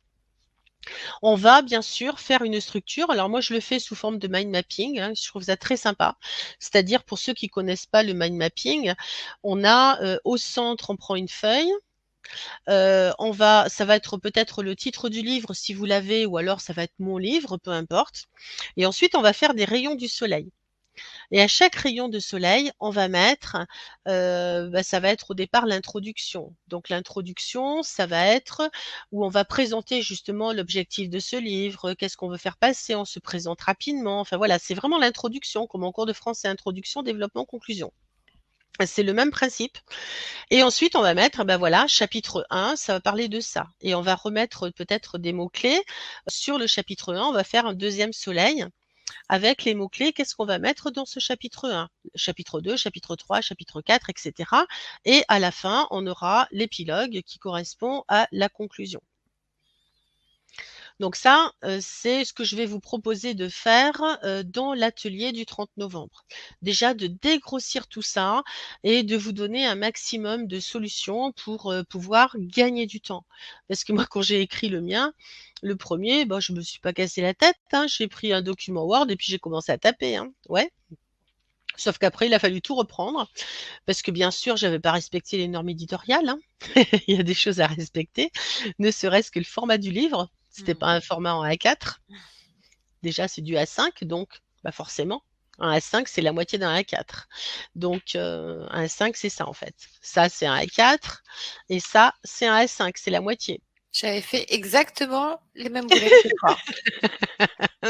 On va bien sûr faire une structure. Alors moi, je le fais sous forme de mind mapping, hein, je trouve ça très sympa. C'est-à-dire pour ceux qui connaissent pas le mind mapping, on a, au centre, on prend une feuille, ça va être peut-être le titre du livre si vous l'avez ou alors ça va être mon livre, peu importe et ensuite on va faire des rayons du soleil. Et à chaque rayon de soleil, on va mettre, ça va être au départ l'introduction. Donc l'introduction, ça va être où on va présenter justement l'objectif de ce livre, qu'est-ce qu'on veut faire passer, on se présente rapidement. Enfin voilà, c'est vraiment l'introduction, comme en cours de français, introduction, développement, conclusion. C'est le même principe. Et ensuite, on va mettre, ben voilà, chapitre 1, ça va parler de ça. Et on va remettre peut-être des mots-clés. Sur le chapitre 1, on va faire un deuxième soleil avec les mots-clés, qu'est-ce qu'on va mettre dans ce chapitre 1, chapitre 2, chapitre 3, chapitre 4, etc. Et à la fin, on aura l'épilogue qui correspond à la conclusion. Donc ça, c'est ce que je vais vous proposer de faire, dans l'atelier du 30 novembre. Déjà de dégrossir tout ça et de vous donner un maximum de solutions pour, pouvoir gagner du temps. Parce que moi, quand j'ai écrit le mien, le premier, er je me suis pas cassé la tête, hein. J'ai pris un document Word et puis j'ai commencé à taper, hein. Ouais. Sauf qu'après, il a fallu tout reprendre parce que bien sûr, j'avais pas respecté les normes éditoriales, hein. Il y a des choses à respecter, ne serait-ce que le format du livre. C'était pas un format en A4. Déjà, c'est du A5, donc forcément, un A5, c'est la moitié d'un A4. Donc, un A5, c'est ça en fait. Ça, c'est un A4 et ça, c'est un A5, c'est la moitié. J'avais fait exactement les mêmes boulettes que toi.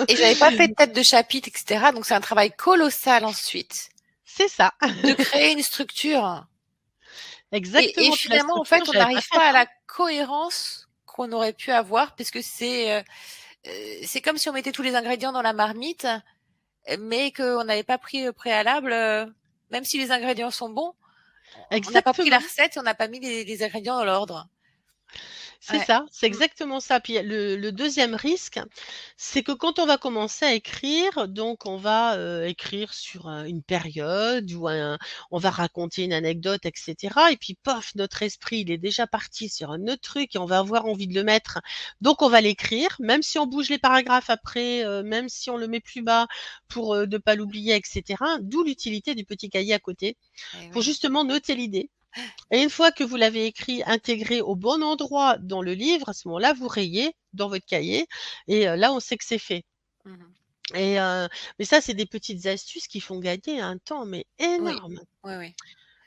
Et j'avais pas fait de tête de chapitre, etc. Donc, c'est un travail colossal ensuite C'est ça, de créer une structure. Et exactement. Puis la finalement, en structure, fait, on j'avais pas n'arrive faite, pas à hein. la cohérence qu'on aurait pu avoir, puisque c'est comme si on mettait tous les ingrédients dans la marmite, mais qu'on n'avait pas pris au préalable, même si les ingrédients sont bons, on n'a pas pris la Exactement. recette et on n'a pas mis les ingrédients dans l'ordre. C'est Ouais. ça, c'est Mm. exactement ça. Puis le deuxième risque, c'est que quand on va commencer à écrire, donc on va écrire sur une période ou on va raconter une anecdote, etc. Et puis, pof, notre esprit, il est déjà parti sur un autre truc et on va avoir envie de le mettre. Donc, on va l'écrire, même si on bouge les paragraphes après, même si on le met plus bas pour ne pas l'oublier, etc. D'où l'utilité du petit cahier à côté Eh pour oui. justement noter l'idée. Et une fois que vous l'avez écrit, intégré au bon endroit dans le livre, à ce moment-là, vous rayez dans votre cahier et là, on sait que c'est fait. Mhm. Et mais ça, c'est des petites astuces qui font gagner un temps, mais Oui. énorme. Oui, oui.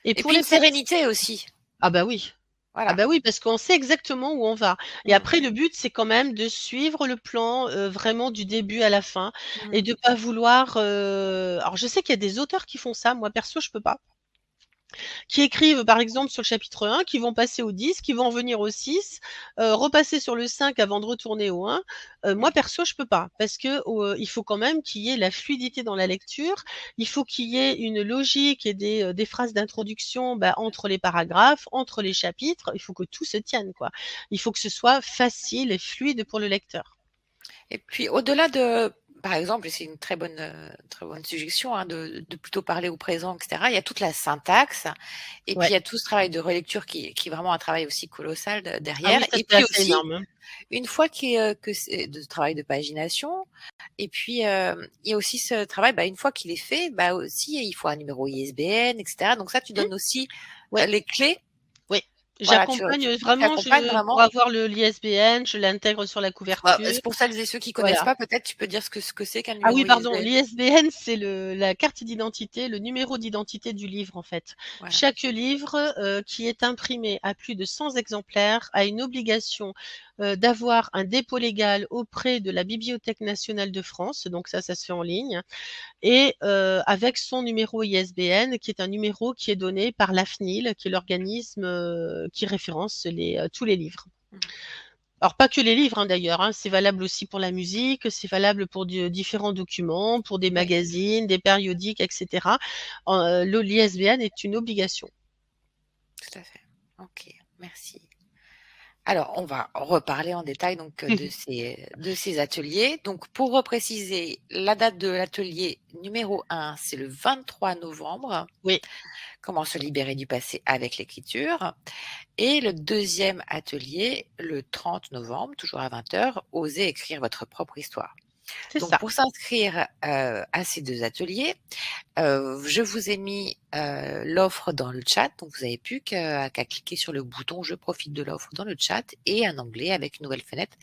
Et Et pour puis les une personnes, sérénité aussi. ah bah oui. Ah Voilà. bah oui, parce qu'on sait exactement où on va. Et Mm. après, le but, c'est quand même de suivre le plan vraiment du début à la fin et Mhm. de pas vouloir. Alors, je sais qu'il y a des auteurs qui font ça. Moi, perso, je peux pas. Qui écrivent par exemple sur le chapitre 1, qui vont passer au 10, qui vont en venir au 6, repasser sur le 5 avant de retourner au 1. Moi Mm. perso, je peux pas parce que il faut quand même qu'il y ait la fluidité dans la lecture. Il faut qu'il y ait une logique et des phrases d'introduction entre les paragraphes, entre les chapitres. Il faut que tout se tienne, quoi. Il faut que ce soit facile et fluide pour le lecteur. Et puis, au-delà de, par exemple, et c'est une très bonne suggestion, hein, de plutôt parler au présent, etc. Il y a toute la syntaxe, et puis Ouais. il y a tout ce travail de relecture qui est vraiment un travail aussi colossal Ah derrière. oui, ça Et c'est puis assez aussi, énorme, hein. une fois que c'est de travail de pagination, et puis il y a aussi ce travail, une fois qu'il est fait, aussi il faut un numéro ISBN, etc. Donc ça, tu Mmh. donnes aussi Ouais. les clés. Oui, Voilà, j'accompagne tu vraiment, accompagnes pour vraiment. avoir l'ISBN, je l'intègre sur la couverture. Pour celles et ceux qui connaissent Voilà. pas, peut-être tu peux dire ce que c'est qu'un Ah numéro oui, pardon, ISBN. l'ISBN, c'est la carte d'identité, le numéro d'identité du livre, en fait. Voilà. Chaque livre qui est imprimé à plus de 100 exemplaires a une obligation d'avoir un dépôt légal auprès de la Bibliothèque nationale de France, donc ça se fait en ligne, et avec son numéro ISBN, qui est un numéro qui est donné par l'AFNIL, qui est l'organisme qui référence tous les livres. Mhm. Alors pas que les livres, hein, d'ailleurs, hein, c'est valable aussi pour la musique, c'est valable pour différents documents, pour des Oui, magazines, des périodiques, etc. L'ISBN est une obligation. tout à fait. Ok, merci. Alors, on va reparler en détail donc de ces ateliers. Donc, pour repréciser, la date de l'atelier numéro 1, c'est le 23 novembre. Oui, Comment se libérer du passé avec l'écriture. Et le deuxième atelier, le 30 novembre, toujours à 20 heures, osez écrire votre propre histoire. c'est Donc, ça. pour s'inscrire à ces deux ateliers, je vous ai mis l'offre dans le chat, donc vous n'avez plus qu'à cliquer sur le bouton «Je profite de l'offre» dans le chat, et un onglet avec une nouvelle fenêtre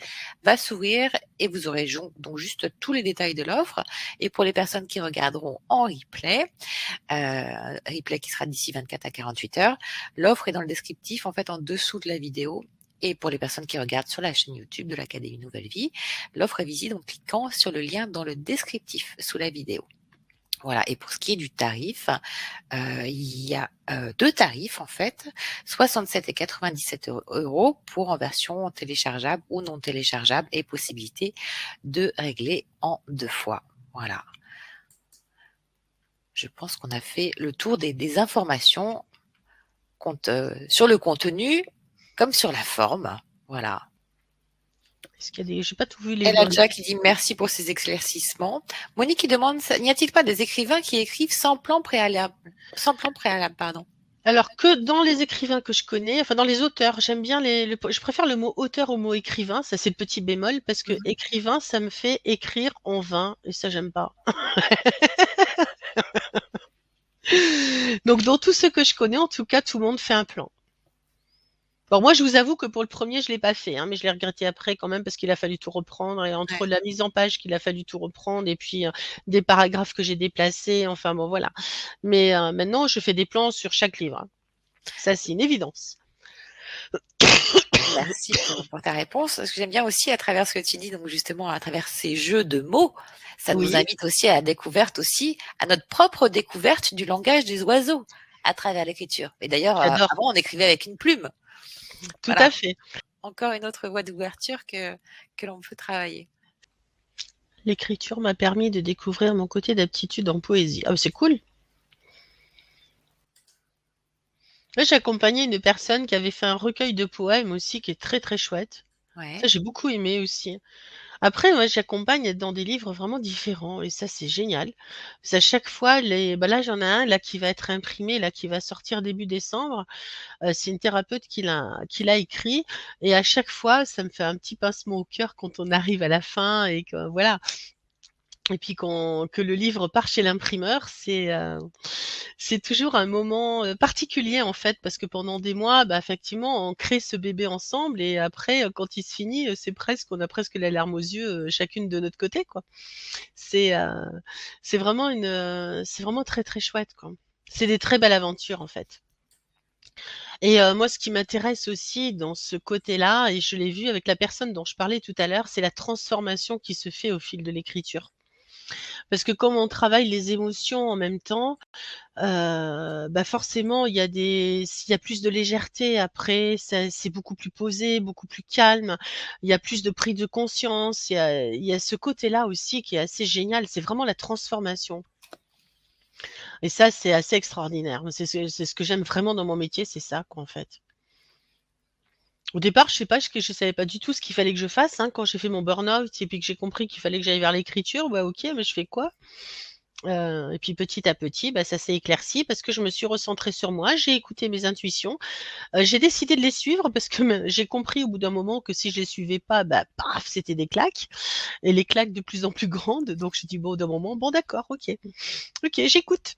va s'ouvrir et vous aurez donc juste tous les détails de l'offre. Et pour les personnes qui regarderont en replay qui sera d'ici 24 à 48 heures, l'offre est dans le descriptif, en fait, en dessous de la vidéo. Et pour les personnes qui regardent sur la chaîne YouTube de l'Académie Nouvelle Vie, l'offre est visible en cliquant sur le lien dans le descriptif sous la vidéo. Voilà. Et pour ce qui est du tarif, il y a deux tarifs en fait, 67 et 97 euros pour en version téléchargeable ou non téléchargeable, et possibilité de régler en 2 fois. Voilà. Je pense qu'on a fait le tour des informations sur le contenu comme sur la forme. Voilà. Est-ce qu'il y a j'ai pas tout vu Elle a déjà qui dit merci pour ces éclaircissements. Monique qui demande, n'y a-t-il pas des écrivains qui écrivent sans plan préalable, pardon. Alors que dans les écrivains que je connais, enfin dans les auteurs, j'aime bien je préfère le mot auteur au mot écrivain, ça c'est le petit bémol, parce que Mhm. écrivain, ça me fait écrire en vain, et ça j'aime pas. Donc dans tous ceux que je connais, en tout cas, tout le monde fait un plan. Bon, moi, je vous avoue que pour le premier, je l'ai pas fait, hein, mais je l'ai regretté après quand même parce qu'il a fallu tout reprendre, et entre Ouais. la mise en page qu'il a fallu tout reprendre et puis des paragraphes que j'ai déplacés, enfin bon, voilà. Mais maintenant, je fais des plans sur chaque livre, hein. Ça, c'est une évidence. merci pour ta réponse. Ce que j'aime bien aussi à travers ce que tu dis, donc justement à travers ces jeux de mots, ça nous Oui, invite aussi à la découverte aussi, à notre propre découverte du langage des oiseaux à travers l'écriture. Et d'ailleurs, j'adore. avant, on écrivait avec une plume. Tout Voilà, à fait. encore une autre voie d'ouverture que l'on peut travailler. L'écriture m'a permis de découvrir mon côté d'aptitude en poésie. Ah, c'est cool. Moi, j'ai accompagné une personne qui avait fait un recueil de poèmes aussi qui est très, très chouette. Ça, Ouais. j'ai beaucoup aimé aussi. Après, moi, j'accompagne dans des livres vraiment différents et ça, c'est génial. Parce qu'à chaque fois, là, j'en ai un là qui va être imprimé, là, qui va sortir début décembre. C'est une thérapeute qui l'a écrit et à chaque fois, ça me fait un petit pincement au cœur quand on arrive à la fin et que voilà. Et puis que le livre part chez l'imprimeur, c'est toujours un moment particulier en fait, parce que pendant des mois, bah, effectivement, on crée ce bébé ensemble et après, quand il se finit, on a presque la larme aux yeux, chacune de notre côté, quoi. C'est euh, c'est vraiment très très chouette, quoi. C'est des très belles aventures en fait. Et moi, ce qui m'intéresse aussi dans ce côté-là, et je l'ai vu avec la personne dont je parlais tout à l'heure, c'est la transformation qui se fait au fil de l'écriture. Parce que comme on travaille les émotions en même temps, bah, forcément s'il y a plus de légèreté après, c'est beaucoup plus posé, beaucoup plus calme. Il y a plus de prise de conscience. Il y a ce côté-là aussi qui est assez génial. C'est vraiment la transformation et ça, c'est assez extraordinaire. C'est ce que j'aime vraiment dans mon métier, c'est ça, quoi, en fait. Au départ, je sais pas, je savais pas du tout ce qu'il fallait que je fasse, hein, quand j'ai fait mon burn-out et puis que j'ai compris qu'il fallait que j'aille vers l'écriture. Bah, OK, mais je fais quoi? Et puis petit à petit, bah, ça s'est éclairci parce que je me suis recentrée sur moi, j'ai écouté mes intuitions, j'ai décidé de les suivre parce que j'ai compris au bout d'un moment que si je les suivais pas, bah, paf, c'était des claques et les claques de plus en plus grandes. Donc j'ai dit: «Bon, au bout d'un moment, bon d'accord, OK, OK, j'écoute».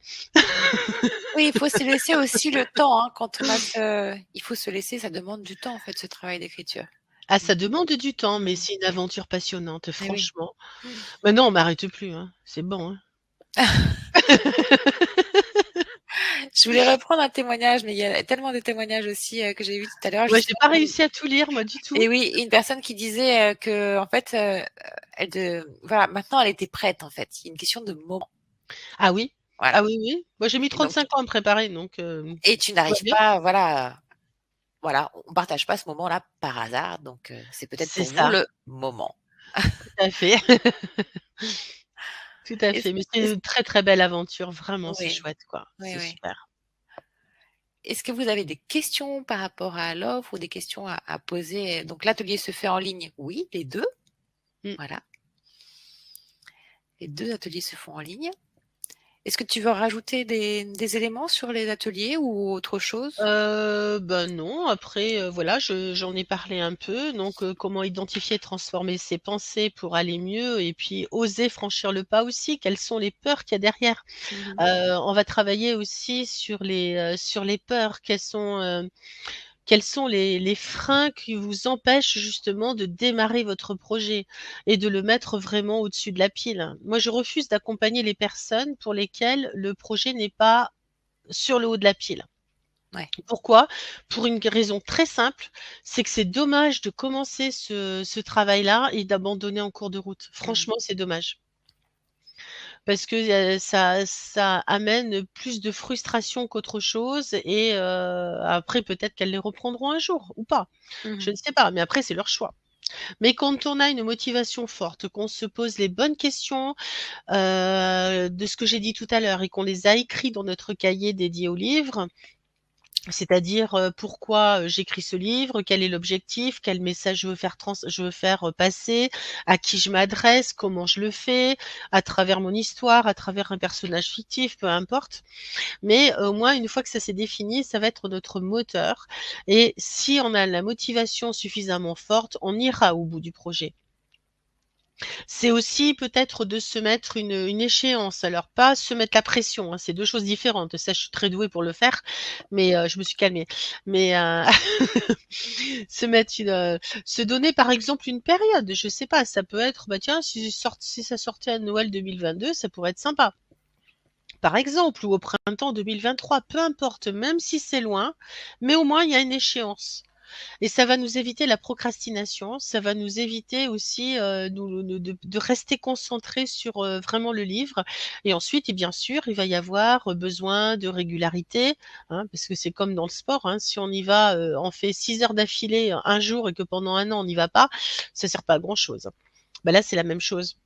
Oui, il faut se laisser aussi le temps, hein, quand on a il faut se laisser, ça demande du temps en fait, ce travail d'écriture. Ah, Mmh. ça demande du temps, mais Mmh. c'est une aventure passionnante, Eh oui. franchement. Mmh. Maintenant, on m'arrête plus, hein, c'est bon, hein. Je voulais reprendre un témoignage, mais il y a tellement de témoignages aussi, que j'ai vus tout à l'heure Ouais, j'ai justement. pas réussi à tout lire, moi, du tout. Et oui, une personne qui disait, qu'en fait, voilà, maintenant elle était prête en fait. Il y a une question de moment. Ah oui? Voilà. Ah oui, oui. Moi, j'ai mis Et donc 35 ans à me préparer, donc et tu tout va n'arrives bien. pas, voilà, on partage pas ce moment-là par hasard, donc c'est peut-être C'est pour vous ça, le moment. tout à fait. Tout à Est-ce fait, mais c'est est-ce une très, très belle aventure, vraiment, c'est Oui, chouette, quoi. oui, C'est oui. super. Est-ce que vous avez des questions par rapport à l'offre ou des questions à poser? Donc l'atelier se fait en ligne? Oui, les 2, Mmh. voilà. Les 2 ateliers se font en ligne. Est-ce que tu veux rajouter des éléments sur les ateliers ou autre chose? Bah, non, après, voilà, j'en ai parlé un peu, donc comment identifier et transformer ses pensées pour aller mieux et puis oser franchir le pas aussi. Quelles sont les peurs qu'il y a derrière? Mmh mh. On va travailler aussi sur les peurs. Quels sont les freins qui vous empêchent justement de démarrer votre projet et de le mettre vraiment au-dessus de la pile? Moi, je refuse d'accompagner les personnes pour lesquelles le projet n'est pas sur le haut de la pile. Ouais. Pourquoi? Pour une raison très simple, c'est que c'est dommage de commencer ce travail-là et d'abandonner en cours de route. Mmh. Franchement, c'est dommage. Parce que, ça amène plus de frustration qu'autre chose et après peut-être qu'elles les reprendront un jour ou pas. Mmh Je mh. ne sais pas, mais après c'est leur choix. Mais quand on a une motivation forte, qu'on se pose les bonnes questions, de ce que j'ai dit tout à l'heure et qu'on les a écrits dans notre cahier dédié au livre, c'est-à-dire, pourquoi, j'écris ce livre, quel est l'objectif, quel message je veux faire, passer, à qui je m'adresse, comment je le fais, à travers mon histoire, à travers un personnage fictif, peu importe. Mais au moins une fois que ça s'est défini, ça va être notre moteur et si on a la motivation suffisamment forte, on ira au bout du projet. C'est aussi peut-être de se mettre une échéance. Alors pas se mettre la pression, hein, c'est 2 choses différentes. Ça, je suis très douée pour le faire, mais je me suis calmée. Mais se mettre se donner par exemple une période, je sais pas, ça peut être, bah tiens, si ça sortait à Noël 2022, ça pourrait être sympa. Par exemple, ou au printemps 2023, peu importe, même si c'est loin, mais au moins il y a une échéance. Et ça va nous éviter la procrastination, ça va nous éviter aussi de rester concentrés sur vraiment le livre. Et ensuite, et bien sûr, il va y avoir besoin de régularité, hein, parce que c'est comme dans le sport, hein, si on y va, on fait 6 heures d'affilée un jour et que pendant un an on n'y va pas, ça sert pas à grand chose. Bah là, c'est la même chose.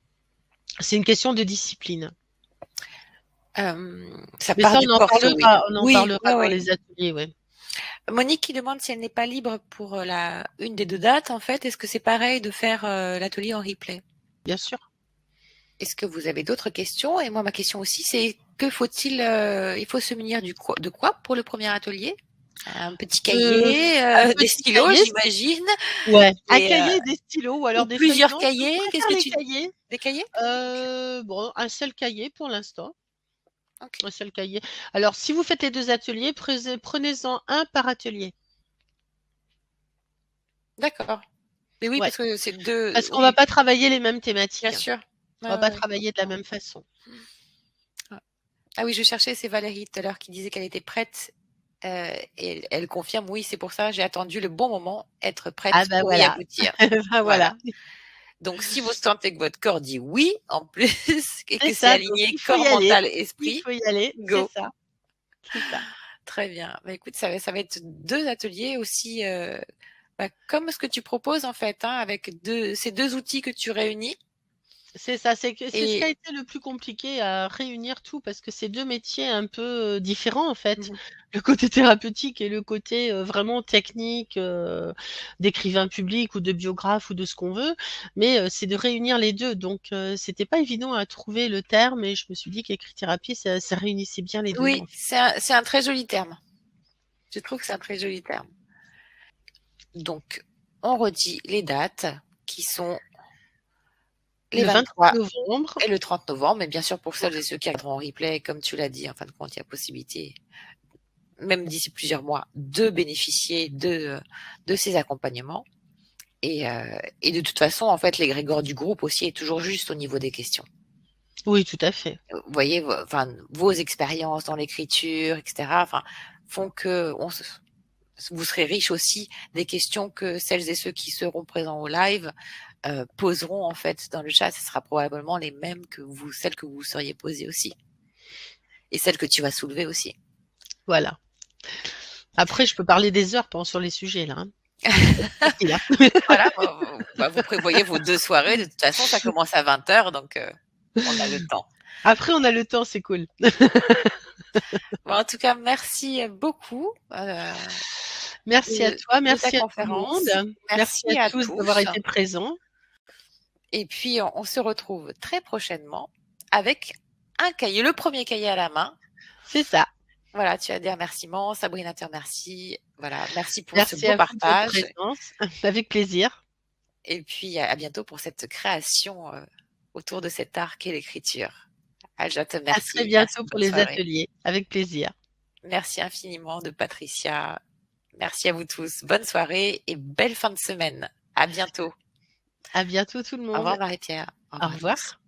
C'est une question de discipline. Ça Mais part ça, du corps, oui. on en Oui, parlera ouais, dans ouais. les ateliers, ouais. Monique qui demande si elle n'est pas libre pour une des deux dates, en fait. Est-ce que c'est pareil de faire l'atelier en replay? Bien sûr. Est-ce que vous avez d'autres questions? Et moi, ma question aussi, c'est que faut-il, il faut se munir de quoi pour le premier atelier? Un petit Euh, cahier, un des petit stylos, cahier, j'imagine, ouais, un et, cahier et des stylos ou ou alors des feuilles plusieurs blanches. Je cahiers. Qu'est-ce préfère que les tu... cahiers. Des cahiers? Ok. Bon, un seul cahier pour l'instant. Ok. Un seul cahier. Alors, si vous faites les 2 ateliers, prenez-en un par atelier. D'accord. Mais oui, Ouais, parce que c'est deux. parce qu'on va Oui, pas travailler les mêmes bien thématiques. sûr. On Ouais, va ouais, pas ouais, je travailler de la comprends. même façon. Ouais. Ah oui, je cherchais, c'est Valérie tout à l'heure qui disait qu'elle était prête. Et elle confirme, oui, c'est pour ça, j'ai attendu le bon moment, être Ah prête bah pour y voilà. aboutir. Bah Voilà. voilà. Donc, si vous sentez que votre corps dit oui, en plus, et C'est que c'est ça, donc aligné il faut corps, y aller. mental, Il esprit, faut y aller, c'est go. ça, c'est ça. Très bien. Bah, écoute, ça va être deux ateliers aussi, comme ce que tu proposes en fait, hein, avec ces deux outils que tu réunis. C'est ça, c'est ce qui a Et été le plus compliqué à réunir tout parce que c'est 2 métiers un peu, différents en fait. Mhm. Le côté thérapeutique et le côté, vraiment technique, d'écrivain public ou de biographe ou de ce qu'on veut. Mais, c'est de réunir les 2 donc, c'était pas évident à trouver le terme et je me suis dit qu'écrit-thérapie ça réunissait bien les 2 oui, en fait. c'est un très joli terme. Je trouve que c'est un très joli terme. Donc, on redit les dates qui sont les Le 23 23 novembre, et le 30 novembre. Mais bien sûr, pour celles et voilà. ceux qui regarderont en replay, comme tu l'as dit, en fin de compte, il y a possibilité, même d'ici plusieurs mois, de bénéficier de ces accompagnements. Et de toute façon, en fait, l'égrégore du groupe aussi est toujours juste au niveau des questions. Oui, tout à fait. Vous voyez, enfin, vos expériences dans l'écriture, etc., enfin, font que vous serez riche aussi des questions que celles et ceux qui seront présents au live poseront en fait dans le chat. Ce sera probablement les mêmes que vous, celles que vous seriez posées aussi, et celles que tu vas soulever aussi. Voilà. Après je peux parler des heures sur les sujets là, hein. Ça va être facile, hein. Voilà, vous prévoyez vos deux soirées. De toute façon, ça commence à 20h, donc on a le temps. Après on a le temps, c'est cool. Bon, en tout cas, merci beaucoup Merci à toi, de ta merci à tout le conférence. monde. Merci à Merci à tous d'avoir tous. été présents. Et puis, on se retrouve très prochainement avec un cahier, le premier cahier à la main. C'est ça. Voilà, tu as des remerciements. Sabrina te remercie. Voilà, merci pour ce Merci beau à vous de votre partage. présence. Avec plaisir. Et puis, à bientôt pour cette création autour de cet art qu'est l'écriture. Je te À très remercie. Merci, bientôt pour bonne les soirée. ateliers. Avec plaisir. Merci infiniment de Patricia. Merci à vous tous. Bonne soirée et belle fin de semaine. À bientôt. À bientôt tout le Au monde. revoir Marie-Pierre. Au Au revoir à tous. revoir.